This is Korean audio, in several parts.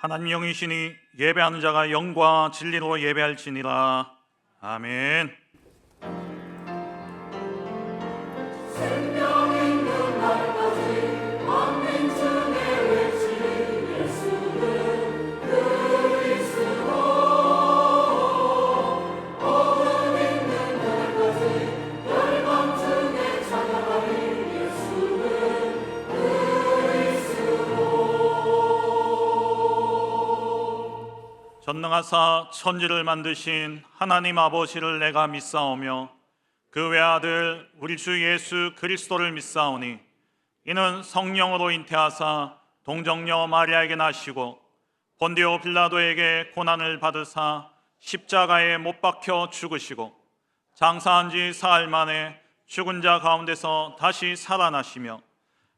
하나님 영이시니 예배하는 자가 영과 진리로 예배할지니라. 아멘. 전능하사 천지를 만드신 하나님 아버지를 내가 믿사오며 그 외아들 우리 주 예수 그리스도를 믿사오니 이는 성령으로 잉태하사 동정녀 마리아에게 나시고 본디오 빌라도에게 고난을 받으사 십자가에 못 박혀 죽으시고 장사한 지 사흘 만에 죽은 자 가운데서 다시 살아나시며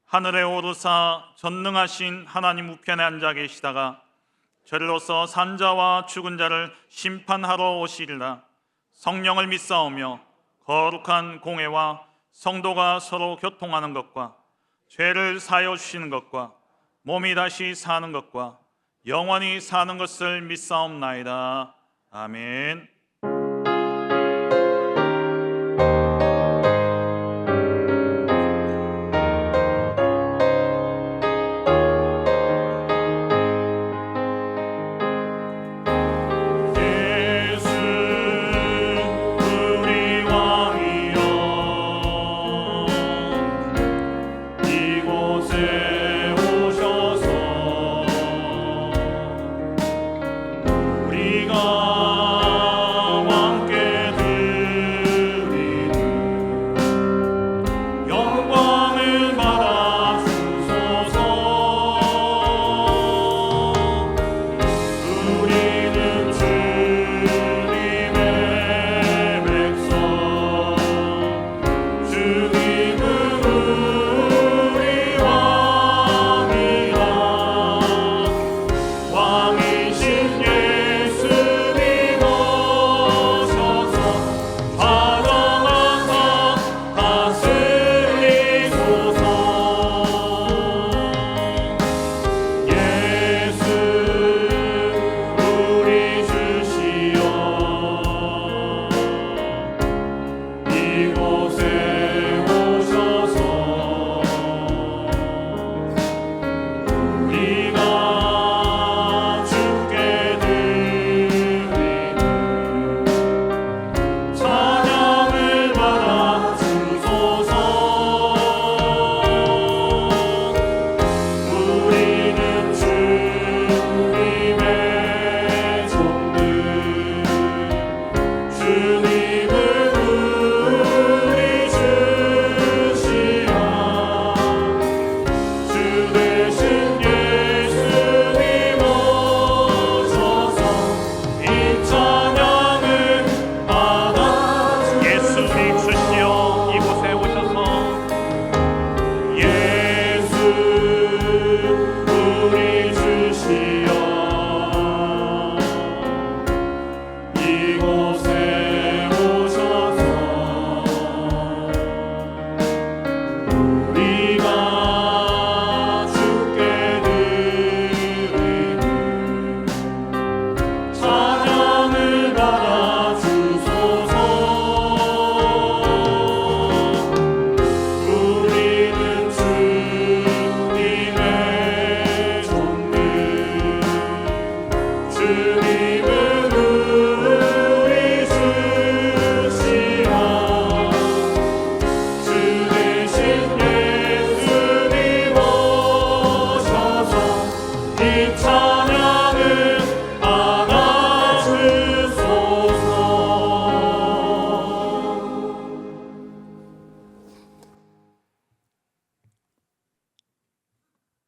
하늘에 오르사 전능하신 하나님 우편에 앉아 계시다가 저리로서 산자와 죽은 자를 심판하러 오시리라. 성령을 믿사오며 거룩한 공회와 성도가 서로 교통하는 것과 죄를 사하여 주시는 것과 몸이 다시 사는 것과 영원히 사는 것을 믿사옵나이다. 아멘.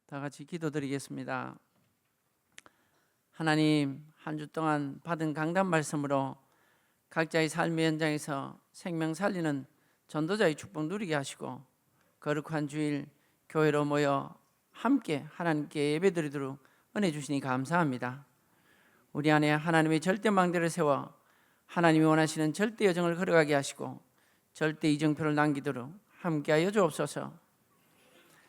다 같이 기도드리겠습니다. 하나님, 한 주 동안 받은 강단 말씀으로 각자의 삶의 현장에서 생명 살리는 전도자의 축복 누리게 하시고 거룩한 주일 교회로 모여 함께 하나님께 예배드리도록 은혜 주시니 감사합니다. 우리 안에 하나님의 절대망대를 세워 하나님이 원하시는 절대 여정을 걸어가게 하시고 절대 이정표를 남기도록 함께하여 주옵소서.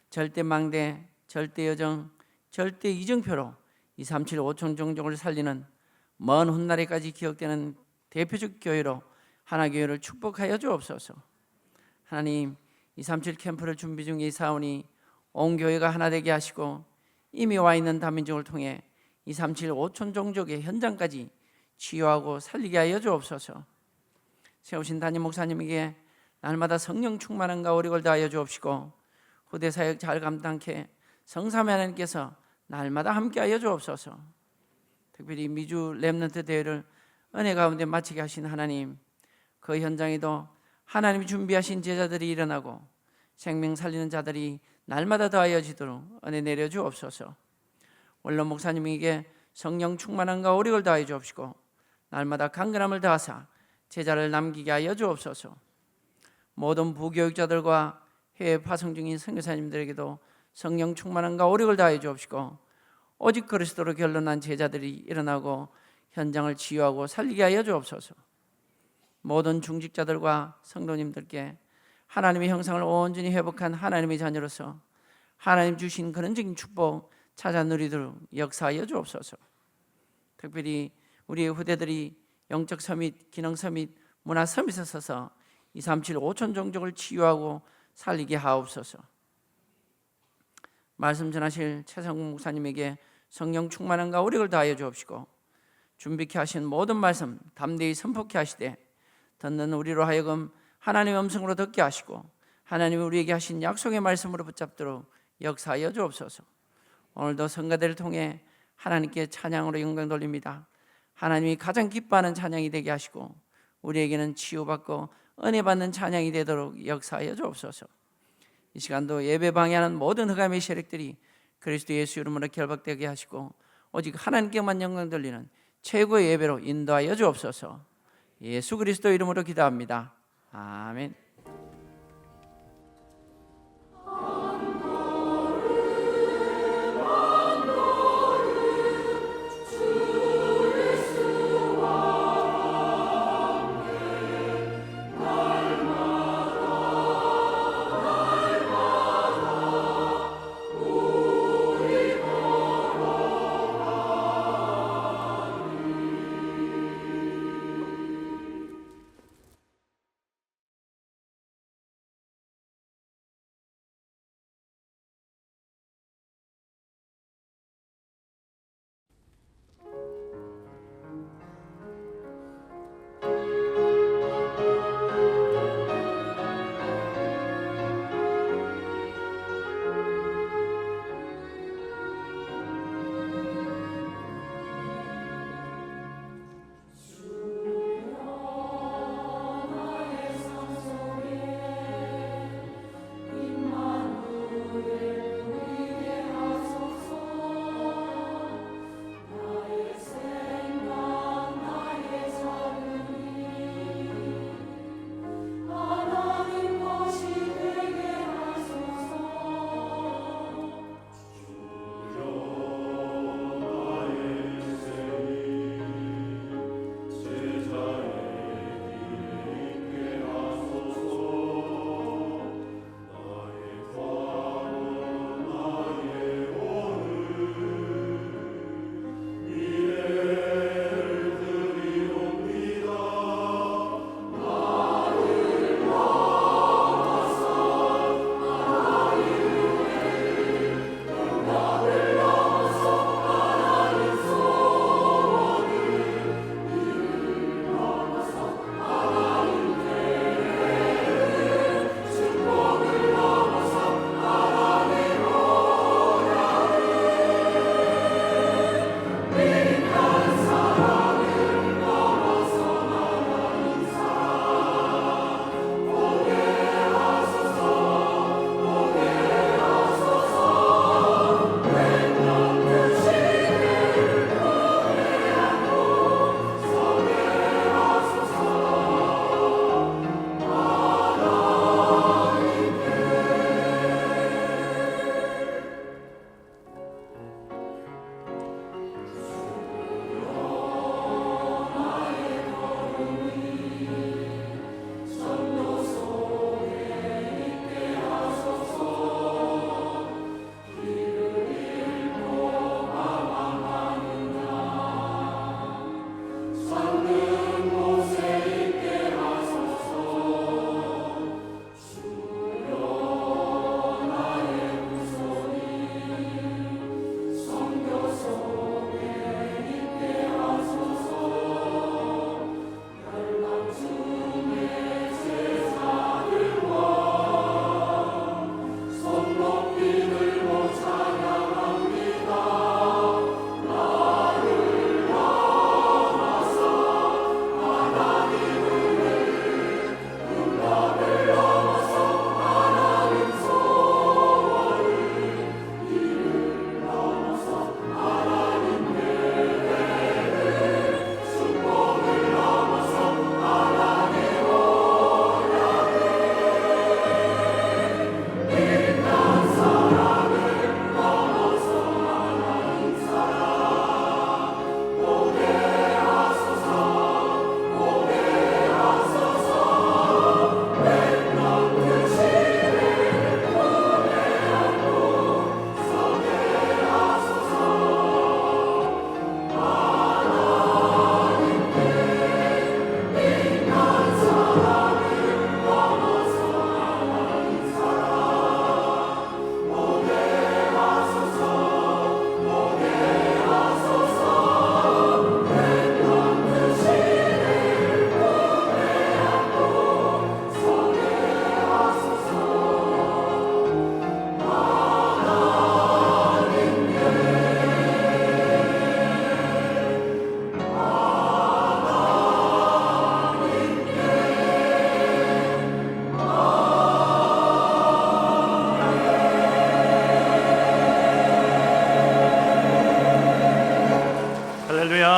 절대망대, 절대 여정, 절대 이정표로 237 5천 종족을 살리는 먼 훗날에까지 기억되는 대표적 교회로 하나교회를 축복하여 주옵소서. 하나님, 237 캠프를 준비 중에 이 사원이 온 교회가 하나 되게 하시고 이미 와 있는 다민족을 통해 237 5천 종족의 현장까지 치유하고 살리게 하여 주옵소서. 세우신 담임 목사님에게 날마다 성령 충만함과 오력을 다하여 주옵시고 후대 사역 잘 감당케 성삼위 하나님께서 날마다 함께하여 주옵소서. 특별히 미주 렘넌트 대회를 은혜 가운데 마치게 하신 하나님, 그 현장에도 하나님이 준비하신 제자들이 일어나고 생명 살리는 자들이 날마다 더하여지도록 은혜 내려 주옵소서. 원로 목사님에게 성령 충만함과 오력을 다하여 주옵시고 날마다 강건함을 다하사 제자를 남기게 하여 주옵소서. 모든 부교육자들과 해외 파송 중인 선교사님들에게도 성령 충만함과 오력을 다하여 주옵시고 오직 그리스도로 결론난 제자들이 일어나고 현장을 치유하고 살리게 하여 주옵소서. 모든 중직자들과 성도님들께 하나님의 형상을 온전히 회복한 하나님의 자녀로서 하나님 주신 근원적인 축복 찾아 누리도록 역사하여 주옵소서. 특별히 우리의 후대들이 영적 서밋, 기능 서밋, 문화 서밋에 서서 237 5천 종족을 치유하고 살리게 하옵소서. 말씀 전하실 최성국 목사님에게 성령 충만함과 오력을 다하여 주옵시고 준비케 하신 모든 말씀 담대히 선포케 하시되 듣는 우리로 하여금 하나님의 음성으로 듣게 하시고 하나님이 우리에게 하신 약속의 말씀으로 붙잡도록 역사하여 주옵소서. 오늘도 성가대를 통해 하나님께 찬양으로 영광 돌립니다. 하나님이 가장 기뻐하는 찬양이 되게 하시고 우리에게는 치유받고 은혜 받는 찬양이 되도록 역사하여 주옵소서. 이 시간도 예배 방해하는 모든 흑암의 세력들이 그리스도 예수 이름으로 결박되게 하시고 오직 하나님께만 영광 돌리는 최고의 예배로 인도하여 주옵소서. 예수 그리스도 이름으로 기도합니다. 아멘.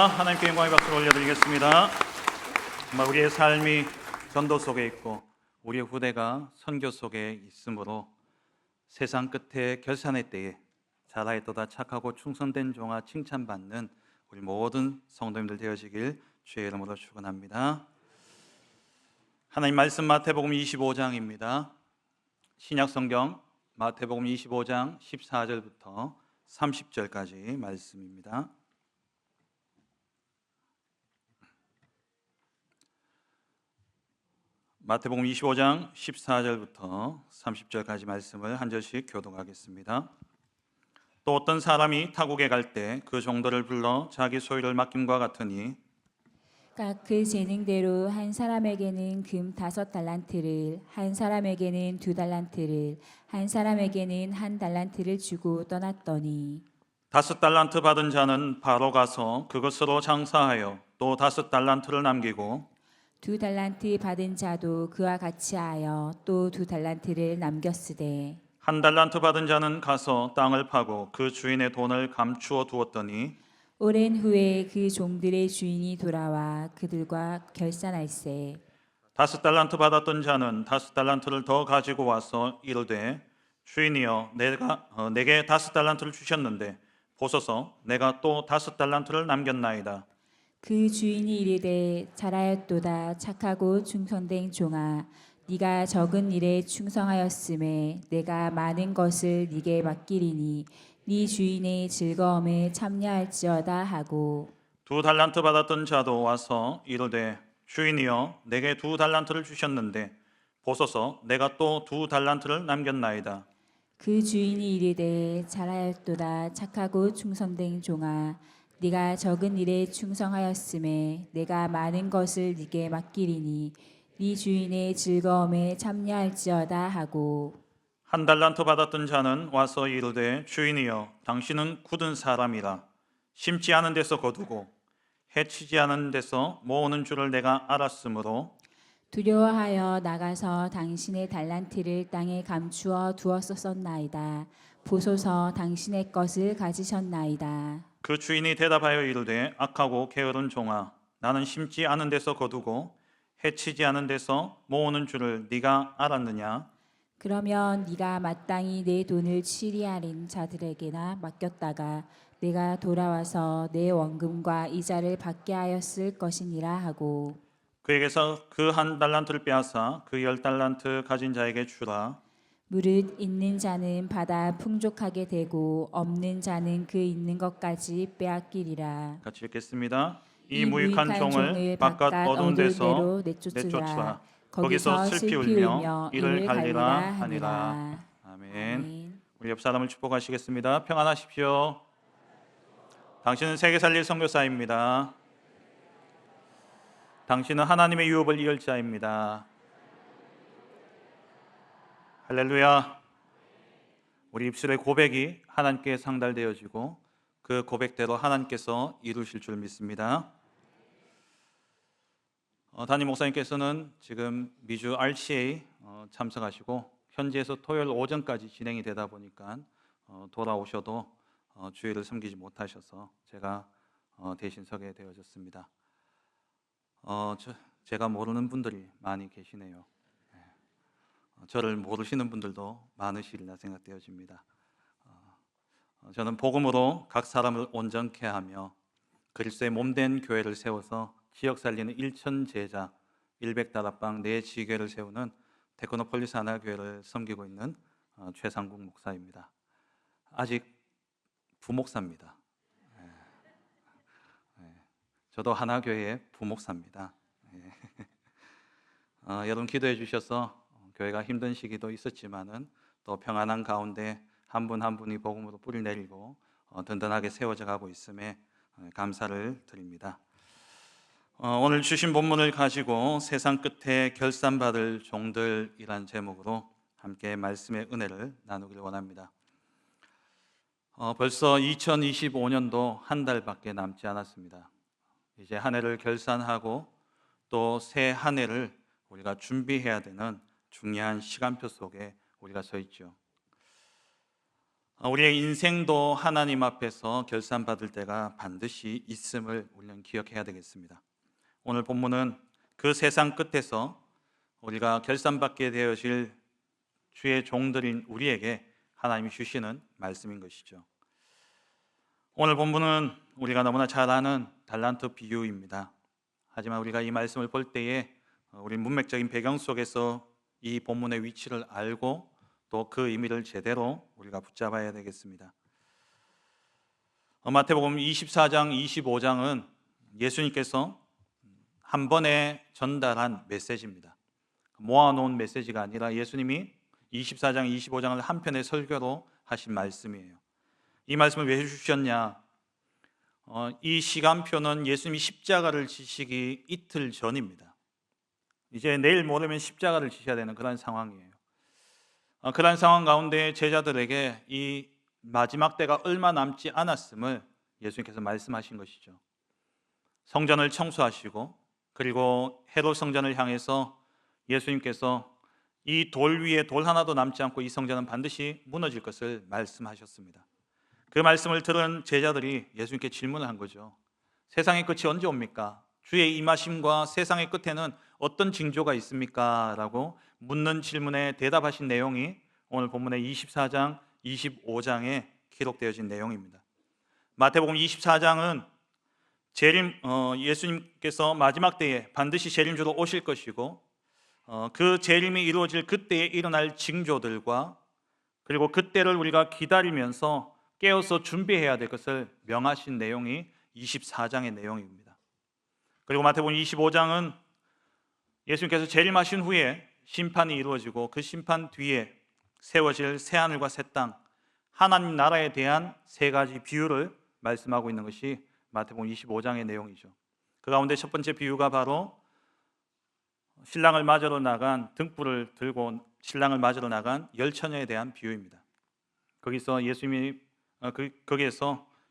감사합니다. 하나님께 영광의 박수를 올려드리겠습니다. 정말 우리의 삶이 전도 속에 있고 우리의 후대가 선교 속에 있으므로 세상 끝에 결산의 때에 잘하였도다 착하고 충성된 종아 칭찬받는 우리 모든 성도님들 되어지길 주의 이름으로 축원합니다. 하나님 말씀 마태복음 25장입니다. 신약 성경 마태복음 25장 14절부터 30절까지 말씀입니다. 마태복음 25장 14절부터 30절까지 말씀을 한 절씩 교독하겠습니다. 또 어떤 사람이 타국에 갈 때 그 종들을 불러 자기 소유를 맡김과 같으니 각 그 재능대로 한 사람에게는 금 5달란트를, 한 사람에게는 2달란트를, 한 사람에게는 1달란트를 주고 떠났더니 5달란트 받은 자는 바로 가서 그것으로 장사하여 또 5달란트를 남기고 2달란트 받은 자도 그와 같이 하여 또 2달란트를 남겼으되 1달란트 받은 자는 가서 땅을 파고 그 주인의 돈을 감추어 두었더니 오랜 후에 그 종들의 주인이 돌아와 그들과 결산할세. 5달란트 받았던 자는 5달란트를 더 가지고 와서 이르되 주인이여 내게 5달란트를 주셨는데 보소서 내가 또 5달란트를 남겼나이다. 그 주인이 이르되 잘하였도다 착하고 충성된 종아, 네가 적은 일에 충성하였음에 내가 많은 것을 네게 맡기리니 네 주인의 즐거움에 참여할지어다 하고 2달란트 받았던 자도 와서 이르되 주인이여 내게 2달란트를 주셨는데 보소서 내가 또 2달란트를 남겼나이다. 그 주인이 이르되 잘하였도다 착하고 충성된 종아, 네가 적은 일에 충성하였음에 내가 많은 것을 네게 맡기리니 네 주인의 즐거움에 참여할지어다 하고 1달란트 받았던 자는 와서 이르되 주인이여 당신은 굳은 사람이라 심지 않은 데서 거두고 해치지 않은 데서 모으는 줄을 내가 알았으므로 두려워하여 나가서 당신의 달란트를 땅에 감추어 두었었나이다. 보소서 당신의 것을 가지셨나이다. 그 주인이 대답하여 이르되 악하고 게으른 종아 나는 심지 않은 데서 거두고 해치지 않은 데서 모으는 줄을 네가 알았느냐. 그러면 네가 마땅히 내 돈을 치리하는 자들에게나 맡겼다가 내가 돌아와서 내 원금과 이자를 받게 하였을 것이니라 하고 그에게서 그 1달란트를 빼앗아 그 10달란트 가진 자에게 주라. 무릇 있는 자는 받아 풍족하게 되고 없는 자는 그 있는 것까지 빼앗기리라. 같이 읽겠습니다. 이 이 무익한 종을 바깥 어두운 데서 내쫓으라. 거기서 슬피 울며 이를 갈리라 하니라. 아멘. 우리 옆 사람을 축복하시겠습니다. 평안하십시오. 당신은 세계 살릴 선교사입니다. 당신은 하나님의 유업을 이을 자입니다. 할렐루야. 우리 입술의 고백이 하나님께 상달되어지고 그 고백대로 하나님께서 이루실 줄 믿습니다. 담임 목사님께서는 지금 미주 RCA 참석하시고 현지에서 토요일 오전까지 진행이 되다 보니까 돌아오셔도 주일을 섬기지 못하셔서 제가 대신 서게 되어졌습니다. 제가 모르는 분들이 많이 계시네요. 저를 모르시는 분들도 많으시리라 생각되어집니다. 저는 복음으로 각 사람을 온전케 하며 그리스도의 몸된 교회를 세워서 지역 살리는 1천 제자 100다락방 4지교를 세우는 테크노폴리스 하나교회를 섬기고 있는 최상국 목사입니다. 아직 부목사입니다. 저도 하나교회의 부목사입니다. 여러분 기도해 주셔서 교회가 힘든 시기도 있었지만은 또 평안한 가운데 한 분 한 분이 복음으로 뿌리 내리고 든든하게 세워져 가고 있음에 감사를 드립니다. 오늘 주신 본문을 가지고 세상 끝에 결산받을 종들이란 제목으로 함께 말씀의 은혜를 나누기를 원합니다. 벌써 2025년도 한 달밖에 남지 않았습니다. 이제 한 해를 결산하고 또 새 한 해를 우리가 준비해야 되는 중요한 시간표 속에 우리가 서 있죠. 우리의 인생도 하나님 앞에서 결산받을 때가 반드시 있음을 우리는 기억해야 되겠습니다. 오늘 본문은 그 세상 끝에서 우리가 결산받게 되어질 주의 종들인 우리에게 하나님이 주시는 말씀인 것이죠. 오늘 본문은 우리가 너무나 잘 아는 달란트 비유입니다. 하지만 우리가 이 말씀을 볼 때에 우리 문맥적인 배경 속에서 이 본문의 위치를 알고 또 그 의미를 제대로 우리가 붙잡아야 되겠습니다. 마태복음 24장, 25장은 예수님께서 한 번에 전달한 메시지입니다. 모아놓은 메시지가 아니라 예수님이 24장, 25장을 한 편의 설교로 하신 말씀이에요. 이 말씀을 왜 해주셨냐? 이 시간표는 예수님이 십자가를 지시기 이틀 전입니다. 이제 내일 모레면 십자가를 지셔야 되는 그런 상황이에요. 그런 상황 가운데 제자들에게 이 마지막 때가 얼마 남지 않았음을 예수님께서 말씀하신 것이죠. 성전을 청소하시고 그리고 헤롯 성전을 향해서 예수님께서 이 돌 위에 돌 하나도 남지 않고 이 성전은 반드시 무너질 것을 말씀하셨습니다. 그 말씀을 들은 제자들이 예수님께 질문을 한 거죠. 세상의 끝이 언제 옵니까? 주의 임하심과 세상의 끝에는 어떤 징조가 있습니까? 라고 묻는 질문에 대답하신 내용이 오늘 본문의 24장, 25장에 기록되어진 내용입니다. 마태복음 24장은 예수님께서 마지막 때에 반드시 재림주로 오실 것이고 그 재림이 이루어질 그때에 일어날 징조들과 그리고 그때를 우리가 기다리면서 깨어서 준비해야 될 것을 명하신 내용이 24장의 내용입니다. 그리고 마태복음 25장은 예수님께서 재림하신 후에 심판이 이루어지고 그 심판 뒤에 세워질 새하늘과 새 땅, 하나님 나라에 대한 세 가지 비유를 말씀하고 있는 것이 마태복음 25장의 내용이죠. 그 가운데 첫 번째 비유가 바로 신랑을 맞으러 나간 등불을 들고 신랑을 맞으러 나간 열 처녀에 대한 비유입니다. 거기서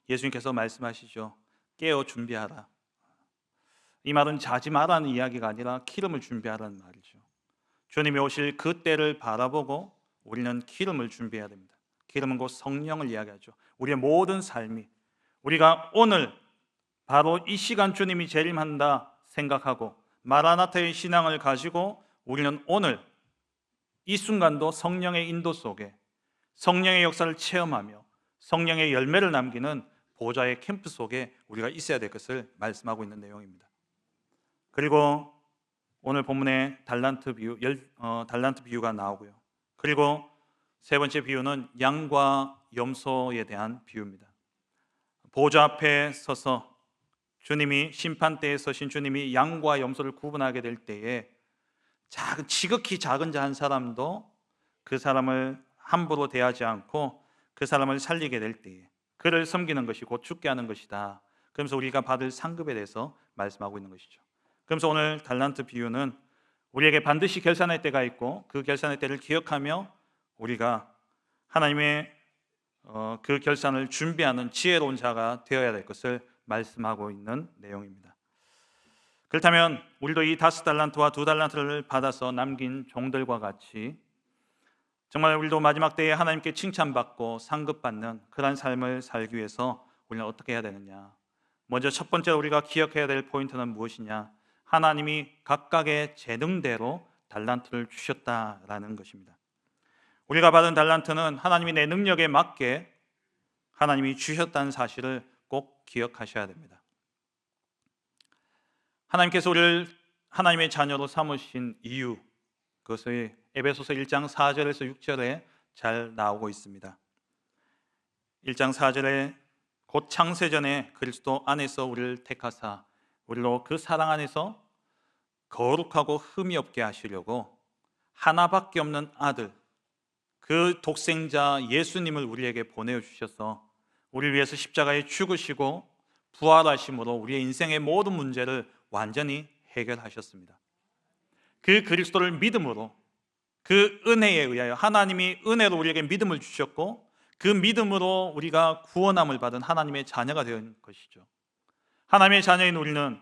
예수님께서 말씀하시죠. 깨어 준비하라. 이 말은 자지 말라는 이야기가 아니라 기름을 준비하라는 말이죠. 주님이 오실 그 때를 바라보고 우리는 기름을 준비해야 됩니다. 기름은 곧 성령을 이야기하죠. 우리의 모든 삶이 우리가 오늘 바로 이 시간 주님이 재림한다 생각하고 마라나타의 신앙을 가지고 우리는 오늘 이 순간도 성령의 인도 속에 성령의 역사를 체험하며 성령의 열매를 남기는 보좌의 캠프 속에 우리가 있어야 될 것을 말씀하고 있는 내용입니다. 그리고 오늘 본문에 달란트 비유가 나오고요. 그리고 세 번째 비유는 양과 염소에 대한 비유입니다. 보좌 앞에 서서 주님이 심판대에 서신 주님이 양과 염소를 구분하게 될 때에 지극히 작은 자 한 사람도 그 사람을 함부로 대하지 않고 그 사람을 살리게 될 때에 그를 섬기는 것이 곧 죽게 하는 것이다. 그러면서 우리가 받을 상급에 대해서 말씀하고 있는 것이죠. 그래서 오늘 달란트 비유는 우리에게 반드시 결산할 때가 있고 그 결산의 때를 기억하며 우리가 하나님의 그 결산을 준비하는 지혜로운 자가 되어야 될 것을 말씀하고 있는 내용입니다. 그렇다면 우리도 이 5달란트와 2달란트를 받아서 남긴 종들과 같이 정말 우리도 마지막 때에 하나님께 칭찬받고 상급받는 그런 삶을 살기 위해서 우리는 어떻게 해야 되느냐? 먼저 첫 번째로 우리가 기억해야 될 포인트는 무엇이냐? 하나님이 각각의 재능대로 달란트를 주셨다라는 것입니다. 우리가 받은 달란트는 하나님이 내 능력에 맞게 하나님이 주셨다는 사실을 꼭 기억하셔야 됩니다. 하나님께서 우리를 하나님의 자녀로 삼으신 이유, 그것을 에베소서 1장 4절에서 6절에 잘 나오고 있습니다. 1장 4절에 곧 창세전에 그리스도 안에서 우리를 택하사 우리로 그 사랑 안에서 거룩하고 흠이 없게 하시려고 하나밖에 없는 아들 그 독생자 예수님을 우리에게 보내주셔서 우리를 위해서 십자가에 죽으시고 부활하심으로 우리의 인생의 모든 문제를 완전히 해결하셨습니다. 그 그리스도를 믿음으로 그 은혜에 의하여 하나님이 은혜로 우리에게 믿음을 주셨고 그 믿음으로 우리가 구원함을 받은 하나님의 자녀가 된 것이죠. 하나님의 자녀인 우리는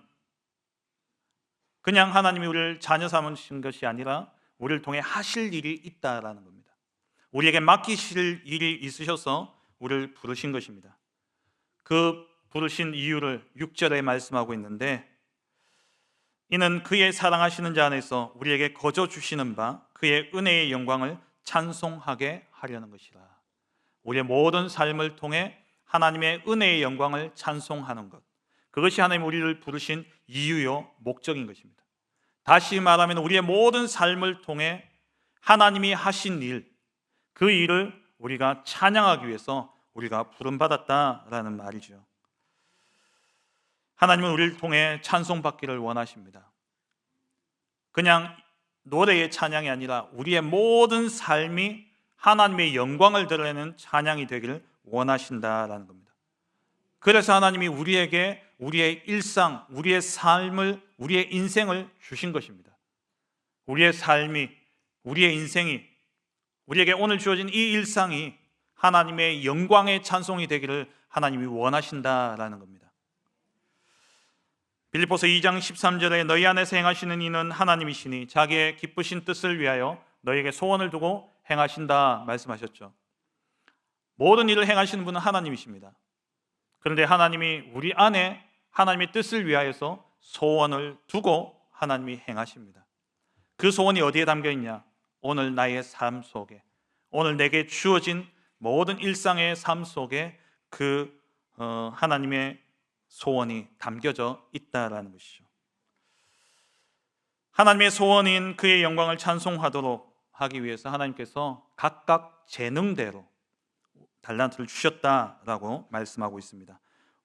그냥 하나님이 우리를 자녀 삼으신 것이 아니라 우리를 통해 하실 일이 있다라는 겁니다. 우리에게 맡기실 일이 있으셔서 우리를 부르신 것입니다. 그 부르신 이유를 6절에 말씀하고 있는데, 이는 그의 사랑하시는 자 안에서 우리에게 거저 주시는 바 그의 은혜의 영광을 찬송하게 하려는 것이라. 우리의 모든 삶을 통해 하나님의 은혜의 영광을 찬송하는 것, 그것이 하나님 우리를 부르신 이유요 목적인 것입니다. 다시 말하면 우리의 모든 삶을 통해 하나님이 하신 일, 그 일을 우리가 찬양하기 위해서 우리가 부름받았다라는 말이죠. 하나님은 우리를 통해 찬송받기를 원하십니다. 그냥 노래의 찬양이 아니라 우리의 모든 삶이 하나님의 영광을 드러내는 찬양이 되기를 원하신다라는 겁니다. 그래서 하나님이 우리에게 우리의 일상, 우리의 삶을, 우리의 인생을 주신 것입니다. 우리의 삶이, 우리의 인생이, 우리에게 오늘 주어진 이 일상이 하나님의 영광의 찬송이 되기를 하나님이 원하신다라는 겁니다. 빌립보서 2장 13절에 너희 안에서 행하시는 이는 하나님이시니 자기의 기쁘신 뜻을 위하여 너희에게 소원을 두고 행하신다 말씀하셨죠. 모든 일을 행하시는 분은 하나님이십니다. 그런데 하나님이 우리 안에 하나님의 뜻을 위하여서 소원을 두고 하나님이 행하십니다. 그 소원이 어디에 담겨 있냐? 오늘 나의 삶 속에, 오늘 내게 주어진 모든 일상의 삶 속에 그 하나님의 소원이 담겨져 있다라는 것이죠. 하나님의 소원인 그의 영광을 찬송하도록 하기 위해서 하나님께서 각각 재능대로 달란트를 주셨다라고 말씀하고 있습니다.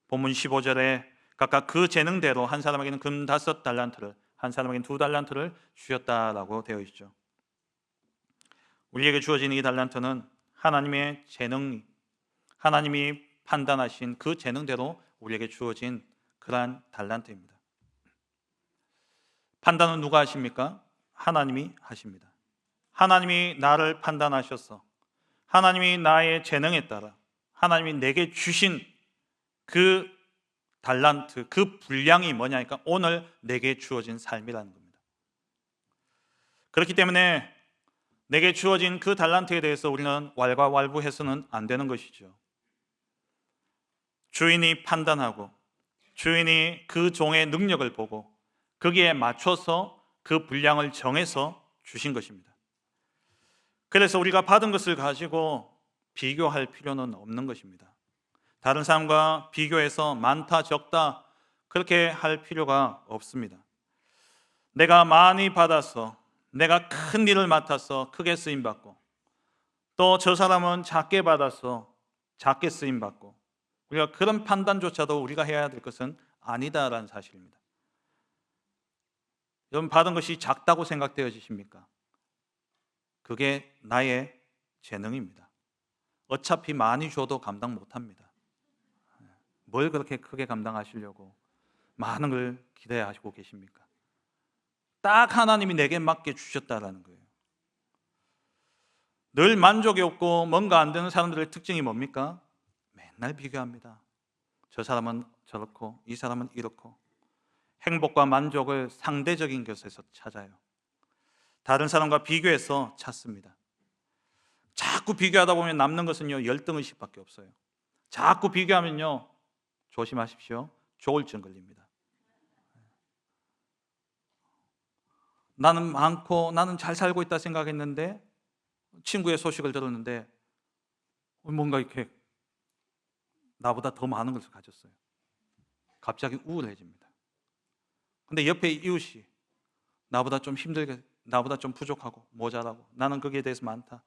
본문 15절에 각각 그 재능대로 한 사람에게는 금 5달란트를, 한 사람에게는 2달란트를 주셨다라고 되어 있죠. 우리에게 주어진 이 달란트는 하나님의 재능이, 하나님이 판단하신 그 재능대로 우리에게 주어진 그러한 달란트입니다. 판단은 누가 하십니까? 하나님이 하십니다. 하나님이 나를 판단하셔서 하나님이 나의 재능에 따라 하나님이 내게 주신 그 달란트, 그 분량이 뭐냐니까 오늘 내게 주어진 삶이라는 겁니다. 그렇기 때문에 내게 주어진 그 달란트에 대해서 우리는 왈가왈부해서는 안 되는 것이죠. 주인이 판단하고 주인이 그 종의 능력을 보고 거기에 맞춰서 그 분량을 정해서 주신 것입니다. 그래서 우리가 받은 것을 가지고 비교할 필요는 없는 것입니다. 다른 사람과 비교해서 많다 적다 그렇게 할 필요가 없습니다. 내가 많이 받아서, 내가 큰 일을 맡아서 크게 쓰임받고, 또 저 사람은 작게 받아서 작게 쓰임받고, 우리가 그런 판단조차도 우리가 해야 될 것은 아니다라는 사실입니다. 여러분, 받은 것이 작다고 생각되어지십니까? 그게 나의 재능입니다. 어차피 많이 줘도 감당 못합니다. 뭘 그렇게 크게 감당하시려고 많은 걸 기대하시고 계십니까? 딱 하나님이 내게 맞게 주셨다라는 거예요. 늘 만족이 없고 뭔가 안 되는 사람들의 특징이 뭡니까? 맨날 비교합니다. 저 사람은 저렇고 이 사람은 이렇고, 행복과 만족을 상대적인 것에서 찾아요. 다른 사람과 비교해서 찾습니다. 자꾸 비교하다 보면 남는 것은요 열등의식밖에 없어요. 자꾸 비교하면요 조심하십시오, 조울증 걸립니다. 나는 많고 나는 잘 살고 있다 생각했는데 친구의 소식을 들었는데 뭔가 이렇게 나보다 더 많은 것을 가졌어요. 갑자기 우울해집니다. 근데 옆에 이웃이 나보다 좀 힘들게, 나보다 좀 부족하고 모자라고, 나는 거기에 대해서 많다.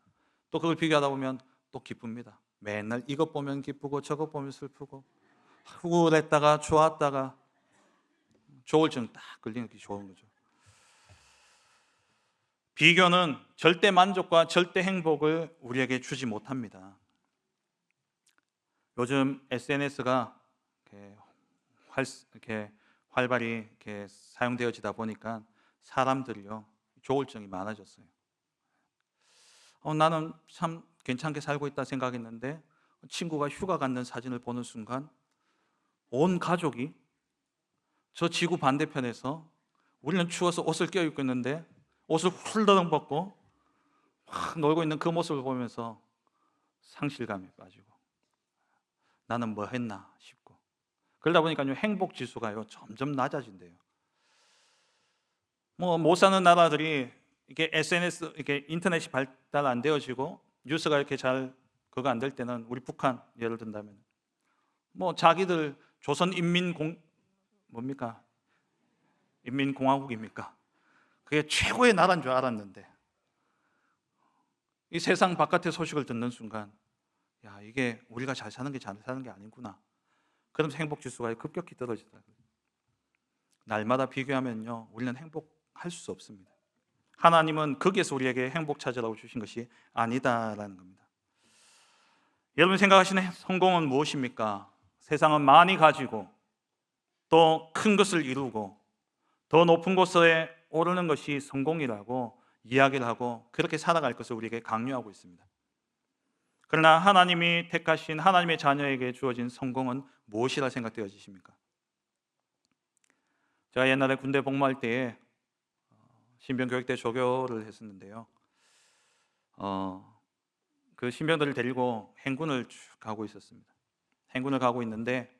또 그걸 비교하다 보면 또 기쁩니다. 맨날 이것 보면 기쁘고 저것 보면 슬프고, 우울했다가 좋았다가 조울증 딱 걸리는 게 좋은 거죠. 비교는 절대 만족과 절대 행복을 우리에게 주지 못합니다. 요즘 SNS가 이렇게 활발히 이렇게 사용되어지다 보니까 사람들이요 조울증이 많아졌어요. 나는 참 괜찮게 살고 있다 생각했는데 친구가 휴가 갔는 사진을 보는 순간 온 가족이 저 지구 반대편에서, 우리는 추워서 옷을 껴입고 있는데 옷을 훌러덩 벗고 막 놀고 있는 그 모습을 보면서 상실감에 빠지고 나는 뭐 했나 싶고, 그러다 보니까요 행복 지수가요 점점 낮아진대요. 뭐 못 사는 나라들이 이게 SNS, 이게 인터넷이 발달 안 되어지고 뉴스가 이렇게 잘 그거 안 될 때는, 우리 북한 예를 든다면 뭐 자기들 조선 뭡니까? 인민공화국입니까? 그게 최고의 나라인 줄 알았는데, 이 세상 바깥의 소식을 듣는 순간, 야, 이게 우리가 잘 사는 게 아니구나. 그러면서 행복 지수가 급격히 떨어지더라고요. 날마다 비교하면요 우리는 행복할 수 없습니다. 하나님은 거기에서 우리에게 행복 찾으라고 주신 것이 아니다라는 겁니다. 여러분 생각하시는 성공은 무엇입니까? 세상은 많이 가지고 또 큰 것을 이루고 더 높은 곳에 오르는 것이 성공이라고 이야기를 하고 그렇게 살아갈 것을 우리에게 강요하고 있습니다. 그러나 하나님이 택하신 하나님의 자녀에게 주어진 성공은 무엇이라 생각되어지십니까? 제가 옛날에 군대 복무할 때에 신병교육대 조교를 했었는데요. 그 신병들을 데리고 행군을 쭉 가고 있었습니다. 행군을 가고 있는데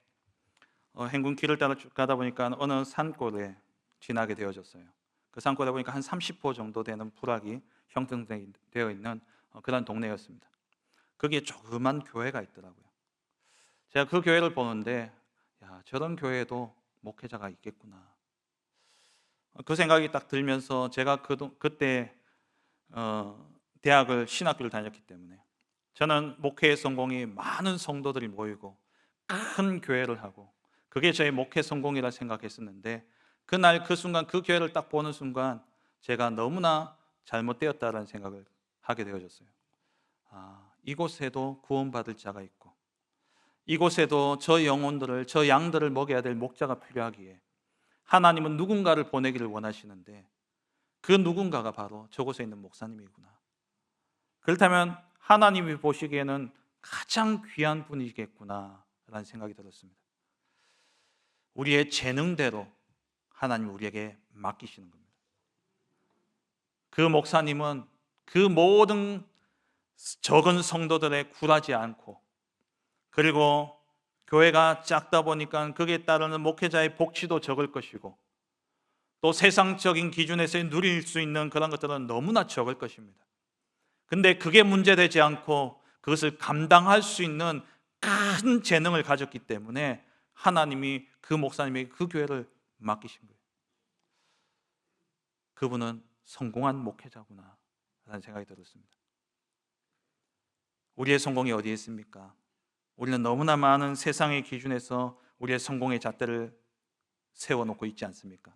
행군 길을 따라 쭉 가다 보니까 어느 산골에 지나게 되어졌어요. 그 산골에 보니까 한 30호 정도 되는 부락이 형성되어 있는 그런 동네였습니다. 거기에 조그만 교회가 있더라고요. 제가 그 교회를 보는데, 야, 저런 교회에도 목회자가 있겠구나. 그 생각이 딱 들면서 제가 그때 대학을 신학교를 다녔기 때문에 저는 목회의 성공이 많은 성도들이 모이고 큰 교회를 하고 그게 저의 목회 성공이라 생각했었는데, 그날 그 순간 그 교회를 딱 보는 순간 제가 너무나 잘못되었다라는 생각을 하게 되어졌어요. 이곳에도 구원받을 자가 있고 이곳에도 저 영혼들을, 저 양들을 먹여야 될 목자가 필요하기에 하나님은 누군가를 보내기를 원하시는데 그 누군가가 바로 저곳에 있는 목사님이구나. 그렇다면 하나님이 보시기에는 가장 귀한 분이겠구나 라는 생각이 들었습니다. 우리의 재능대로 하나님이 우리에게 맡기시는 겁니다. 그 목사님은 그 모든 적은 성도들에 굴하지 않고, 그리고 교회가 작다 보니까 거기에 따르는 목회자의 복지도 적을 것이고 또 세상적인 기준에서 누릴 수 있는 그런 것들은 너무나 적을 것입니다. 근데 그게 문제되지 않고 그것을 감당할 수 있는 큰 재능을 가졌기 때문에 하나님이 그 목사님에게 그 교회를 맡기신 거예요. 그분은 성공한 목회자구나 라는 생각이 들었습니다. 우리의 성공이 어디에 있습니까? 우리는 너무나 많은 세상의 기준에서 우리의 성공의 잣대를 세워놓고 있지 않습니까?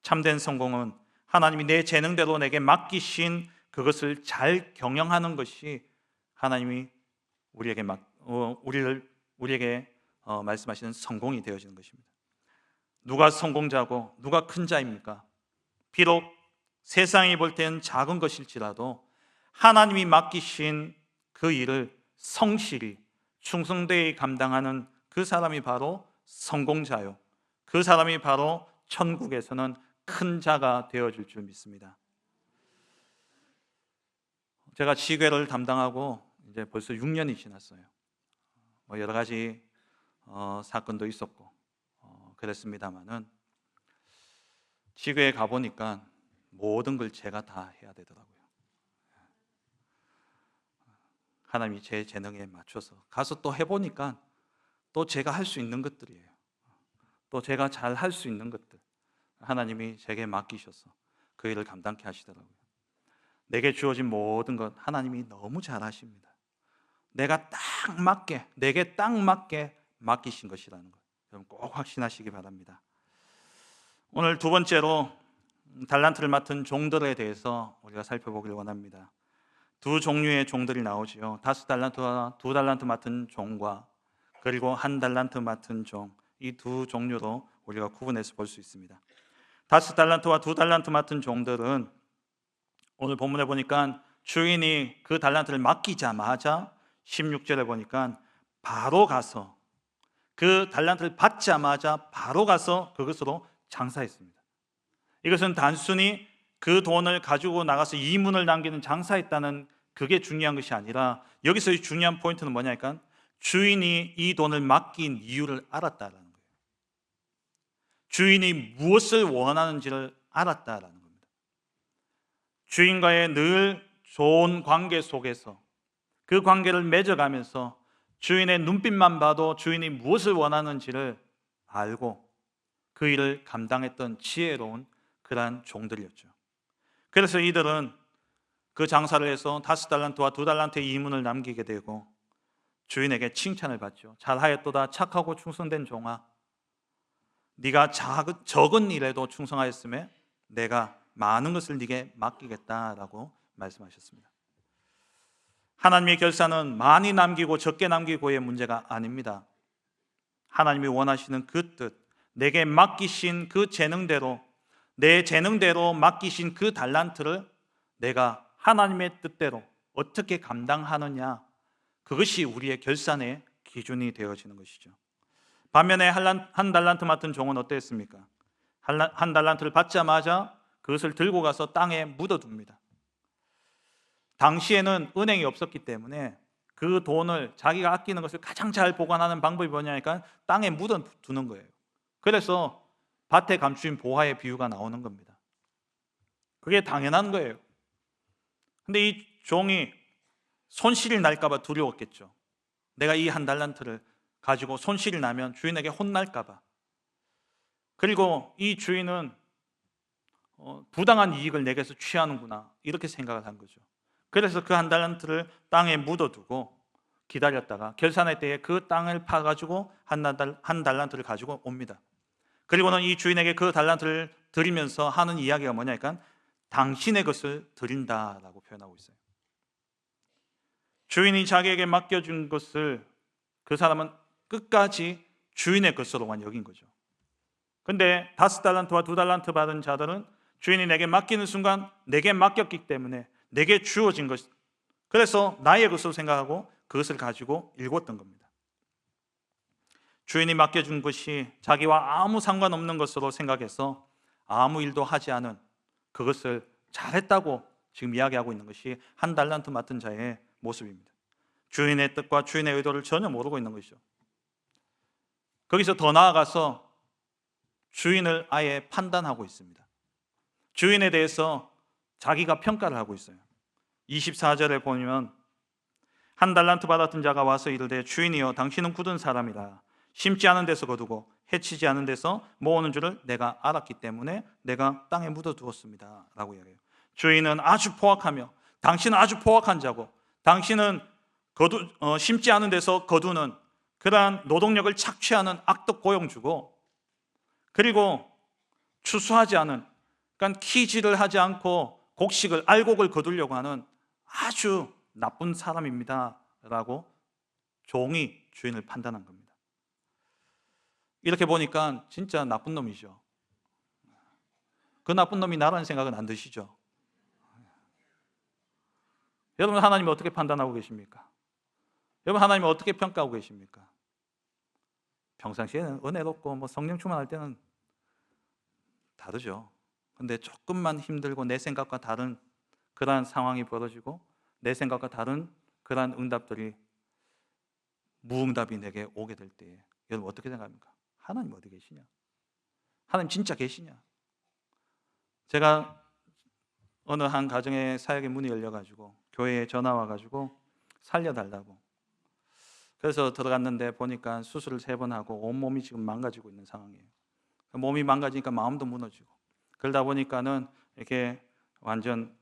참된 성공은 하나님이 내 재능대로 내게 맡기신 그것을 잘 경영하는 것이 하나님이 우리에게 말씀하시는 성공이 되어지는 것입니다. 누가 성공자고 누가 큰 자입니까? 비록 세상이 볼 때는 작은 것일지라도 하나님이 맡기신 그 일을 성실히 충성되이 감당하는 그 사람이 바로 성공자요, 그 사람이 바로 천국에서는 큰 자가 되어줄 줄 믿습니다. 제가 지회를 담당하고 이제 벌써 6년이 지났어요. 여러 가지 사건도 있었고 그랬습니다만은 지회에 가보니까 모든 걸 제가 다 해야 되더라고요. 하나님이 제 재능에 맞춰서 가서 또 해보니까 또 제가 할 수 있는 것들이에요. 또 제가 잘 할 수 있는 것들 하나님이 제게 맡기셔서 그 일을 감당케 하시더라고요. 내게 주어진 모든 것 하나님이 너무 잘 하십니다. 내가 내게 딱 맞게 맡기신 것이라는 것 여러분 꼭 확신하시기 바랍니다. 오늘 두 번째로 달란트를 맡은 종들에 대해서 우리가 살펴보기를 원합니다. 두 종류의 종들이 나오지요. 5달란트와 2달란트 맡은 종과 그리고 1달란트 맡은 종, 이 두 종류로 우리가 구분해서 볼 수 있습니다. 5달란트와 2달란트 맡은 종들은 오늘 본문에 보니까 주인이 그 달란트를 맡기자마자 16절에 보니까 바로 가서 그 달란트를 받자마자 바로 가서 그것으로 장사했습니다. 이것은 단순히 그 돈을 가지고 나가서 이문을 남기는 장사했다는 그게 중요한 것이 아니라 여기서의 중요한 포인트는 뭐냐니까 주인이 이 돈을 맡긴 이유를 알았다라는 거예요. 주인이 무엇을 원하는지를 알았다라는 겁니다. 주인과의 늘 좋은 관계 속에서 그 관계를 맺어가면서 주인의 눈빛만 봐도 주인이 무엇을 원하는지를 알고 그 일을 감당했던 지혜로운 그러한 종들이었죠. 그래서 이들은 그 장사를 해서 5달란트와 2달란트의 이문을 남기게 되고 주인에게 칭찬을 받죠. 잘하였도다 착하고 충성된 종아, 네가 적은 일에도 충성하였음에 내가 많은 것을 네게 맡기겠다라고 말씀하셨습니다. 하나님의 결산은 많이 남기고 적게 남기고의 문제가 아닙니다. 하나님이 원하시는 그 뜻, 내게 맡기신 그 재능대로, 내 재능대로 맡기신 그 달란트를 내가 하나님의 뜻대로 어떻게 감당하느냐, 그것이 우리의 결산의 기준이 되어지는 것이죠. 반면에 한 달란트 맡은 종은 어땠습니까? 한 달란트를 받자마자 그것을 들고 가서 땅에 묻어둡니다. 당시에는 은행이 없었기 때문에 그 돈을 자기가 아끼는 것을 가장 잘 보관하는 방법이 뭐냐니까 땅에 묻어두는 거예요. 그래서 밭에 감추인 보화의 비유가 나오는 겁니다. 그게 당연한 거예요. 근데 이 종이 손실이 날까 봐 두려웠겠죠. 내가 이 한 달란트를 가지고 손실이 나면 주인에게 혼날까 봐. 그리고 이 주인은 부당한 이익을 내게서 취하는구나, 이렇게 생각을 한 거죠. 그래서 그 한 달란트를 땅에 묻어두고 기다렸다가 결산할 때에 그 땅을 파가지고 한 달란트를 가지고 옵니다. 그리고는 이 주인에게 그 달란트를 드리면서 하는 이야기가 뭐냐니까 당신의 것을 드린다라고 표현하고 있어요. 주인이 자기에게 맡겨준 것을 그 사람은 끝까지 주인의 것으로만 여긴 거죠. 근데 5달란트와 2달란트 받은 자들은 주인이 내게 맡기는 순간 내게 맡겼기 때문에 내게 주어진 것, 그래서 나의 것으로 생각하고 그것을 가지고 일궜던 겁니다. 주인이 맡겨준 것이 자기와 아무 상관없는 것으로 생각해서 아무 일도 하지 않은, 그것을 잘했다고 지금 이야기하고 있는 것이 한 달란트 맡은 자의 모습입니다. 주인의 뜻과 주인의 의도를 전혀 모르고 있는 것이죠. 거기서 더 나아가서 주인을 아예 판단하고 있습니다. 주인에 대해서 자기가 평가를 하고 있어요. 24절에 보면 한 달란트 받았던 자가 와서 이르되 주인이여 당신은 굳은 사람이라 심지 않은 데서 거두고 해치지 않은 데서 모으는 줄을 내가 알았기 때문에 내가 땅에 묻어두었습니다 라고 이야기해요. 주인은 아주 포악하며 당신은 아주 포악한 자고 당신은 심지 않은 데서 거두는 그러한 노동력을 착취하는 악덕 고용주고, 그리고 추수하지 않은, 그러니까 키질을 하지 않고 곡식을 알곡을 거두려고 하는 아주 나쁜 사람입니다 라고 종이 주인을 판단한 겁니다. 이렇게 보니까 진짜 나쁜 놈이죠. 그 나쁜 놈이 나라는 생각은 안 드시죠? 여러분, 하나님이 어떻게 판단하고 계십니까? 여러분, 하나님이 어떻게 평가하고 계십니까? 평상시에는 은혜롭고 성령 충만할 때는 다르죠. 근데 조금만 힘들고 내 생각과 다른 그러한 상황이 벌어지고 내 생각과 다른 그러한 응답들이, 무응답이 내게 오게 될 때에 여러분 어떻게 생각합니까? 하나님 어디 계시냐? 하나님 진짜 계시냐? 제가 어느 한 가정의 사역의 문이 열려가지고 교회에 전화 와가지고 살려달라고, 그래서 들어갔는데 보니까 수술을 3번 하고 온몸이 지금 망가지고 있는 상황이에요. 몸이 망가지니까 마음도 무너지고, 그러다 보니까는 이렇게 완전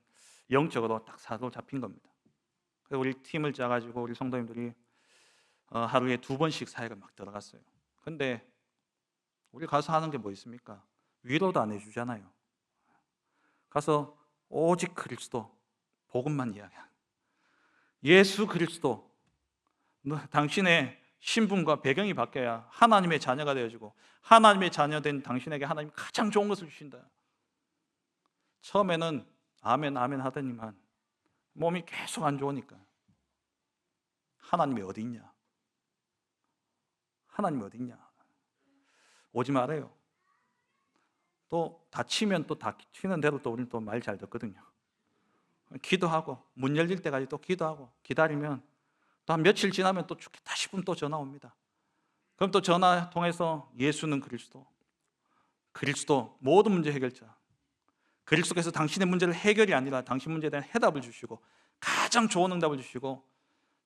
영적으로 딱 사로잡힌 겁니다. 그래서 우리 팀을 짜가지고 우리 성도님들이 하루에 2번씩 사역을 막 들어갔어요. 근데 우리 가서 하는 게 뭐 있습니까? 위로도 안 해주잖아요. 가서 오직 그리스도 복음만 이야기하는, 예수 그리스도, 당신의 신분과 배경이 바뀌어야 하나님의 자녀가 되어지고 하나님의 자녀된 당신에게 하나님이 가장 좋은 것을 주신다. 처음에는 아멘 아멘 하더니만 몸이 계속 안 좋으니까 하나님이 어디 있냐? 하나님이 어디 있냐? 오지 말아요. 또 다치면 또 다치는 대로 또 우리는 또 말 잘 듣거든요. 기도하고 문 열릴 때까지 또 기도하고 기다리면 또 한 며칠 지나면 또 죽겠다 싶으면 또 전화 옵니다. 그럼 또 전화 통해서 예수는 그리스도 모든 문제 해결자, 그리스도께서 당신의 문제를 해결이 아니라 당신 문제에 대한 해답을 주시고 가장 좋은 응답을 주시고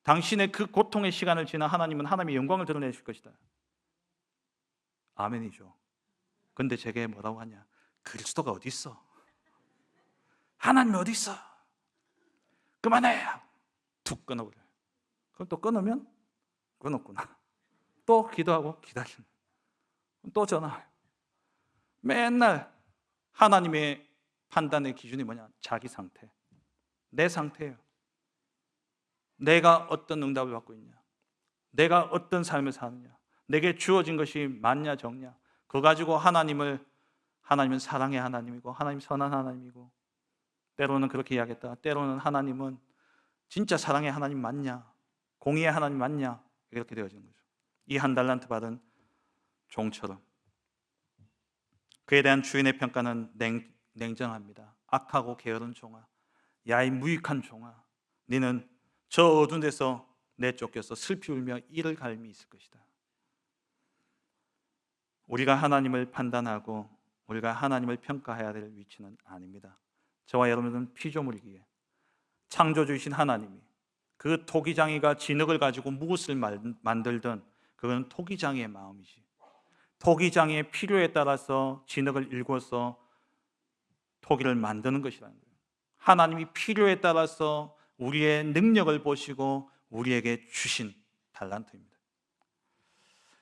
당신의 그 고통의 시간을 지나 하나님은 하나님의 영광을 드러내실 것이다. 아멘이죠. 근데 제게 뭐라고 하냐? 그리스도가 어디 있어? 하나님이 어디 있어? 그만해! 툭 끊어버려요. 그럼 또 끊으면 끊었구나. 또 기도하고 기다리는, 또 전화해요. 맨날 하나님의 판단의 기준이 뭐냐? 자기 상태, 내 상태예요. 내가 어떤 응답을 받고 있냐, 내가 어떤 삶을 사느냐, 내게 주어진 것이 맞냐 적냐, 그거 가지고 하나님은 사랑의 하나님이고 하나님 선한 하나님이고, 때로는 그렇게 이야기했다. 때로는 하나님은 진짜 사랑의 하나님 맞냐, 공의의 하나님 맞냐, 이렇게 되어지는 거죠. 이 한 달란트 받은 종처럼 그에 대한 주인의 평가는 냉정합니다. 악하고 게으른 종아, 야 이 무익한 종아, 너는 저 어두운 데서 내쫓겨서 슬피 울며 이를 갈미 있을 것이다. 우리가 하나님을 판단하고 우리가 하나님을 평가해야 될 위치는 아닙니다. 저와 여러분은 피조물이기에 창조주이신 하나님이 그 토기장이가 진흙을 가지고 무엇을 만들든 그건 토기장이의 마음이지, 토기장이의 필요에 따라서 진흙을 일궈서 토기를 만드는 것이라는 거예요. 하나님이 필요에 따라서 우리의 능력을 보시고 우리에게 주신 달란트입니다.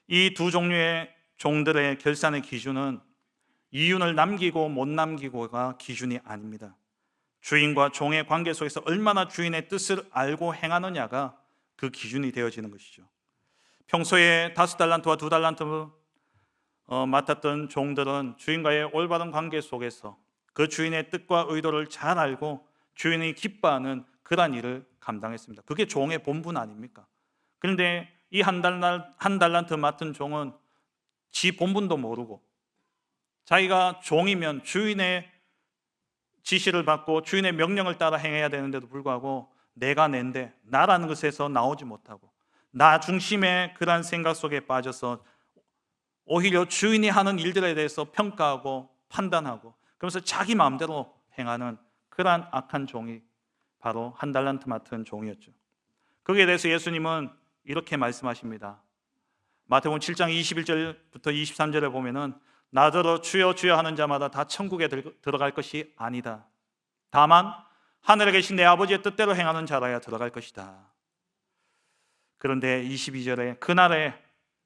이 두 종류의 종들의 결산의 기준은 이윤을 남기고 못 남기고가 기준이 아닙니다. 주인과 종의 관계 속에서 얼마나 주인의 뜻을 알고 행하느냐가 그 기준이 되어지는 것이죠. 평소에 5달란트와 2달란트 맡았던 종들은 주인과의 올바른 관계 속에서 그 주인의 뜻과 의도를 잘 알고 주인이 기뻐하는 그러한 일을 감당했습니다. 그게 종의 본분 아닙니까? 그런데 이 한 달란트 맡은 종은 지 본분도 모르고 자기가 종이면 주인의 지시를 받고 주인의 명령을 따라 행해야 되는데도 불구하고 내가 낸데 나라는 것에서 나오지 못하고 나 중심의 그러한 생각 속에 빠져서 오히려 주인이 하는 일들에 대해서 평가하고 판단하고 그러면서 자기 마음대로 행하는 그러한 악한 종이 바로 한 달란트 맡은 종이었죠. 거기에 대해서 예수님은 이렇게 말씀하십니다. 마태복음 7장 21절부터 23절에 보면은 나더러 주여 주여 하는 자마다 다 천국에 들어갈 것이 아니다. 다만 하늘에 계신 내 아버지의 뜻대로 행하는 자라야 들어갈 것이다. 그런데 22절에 그날에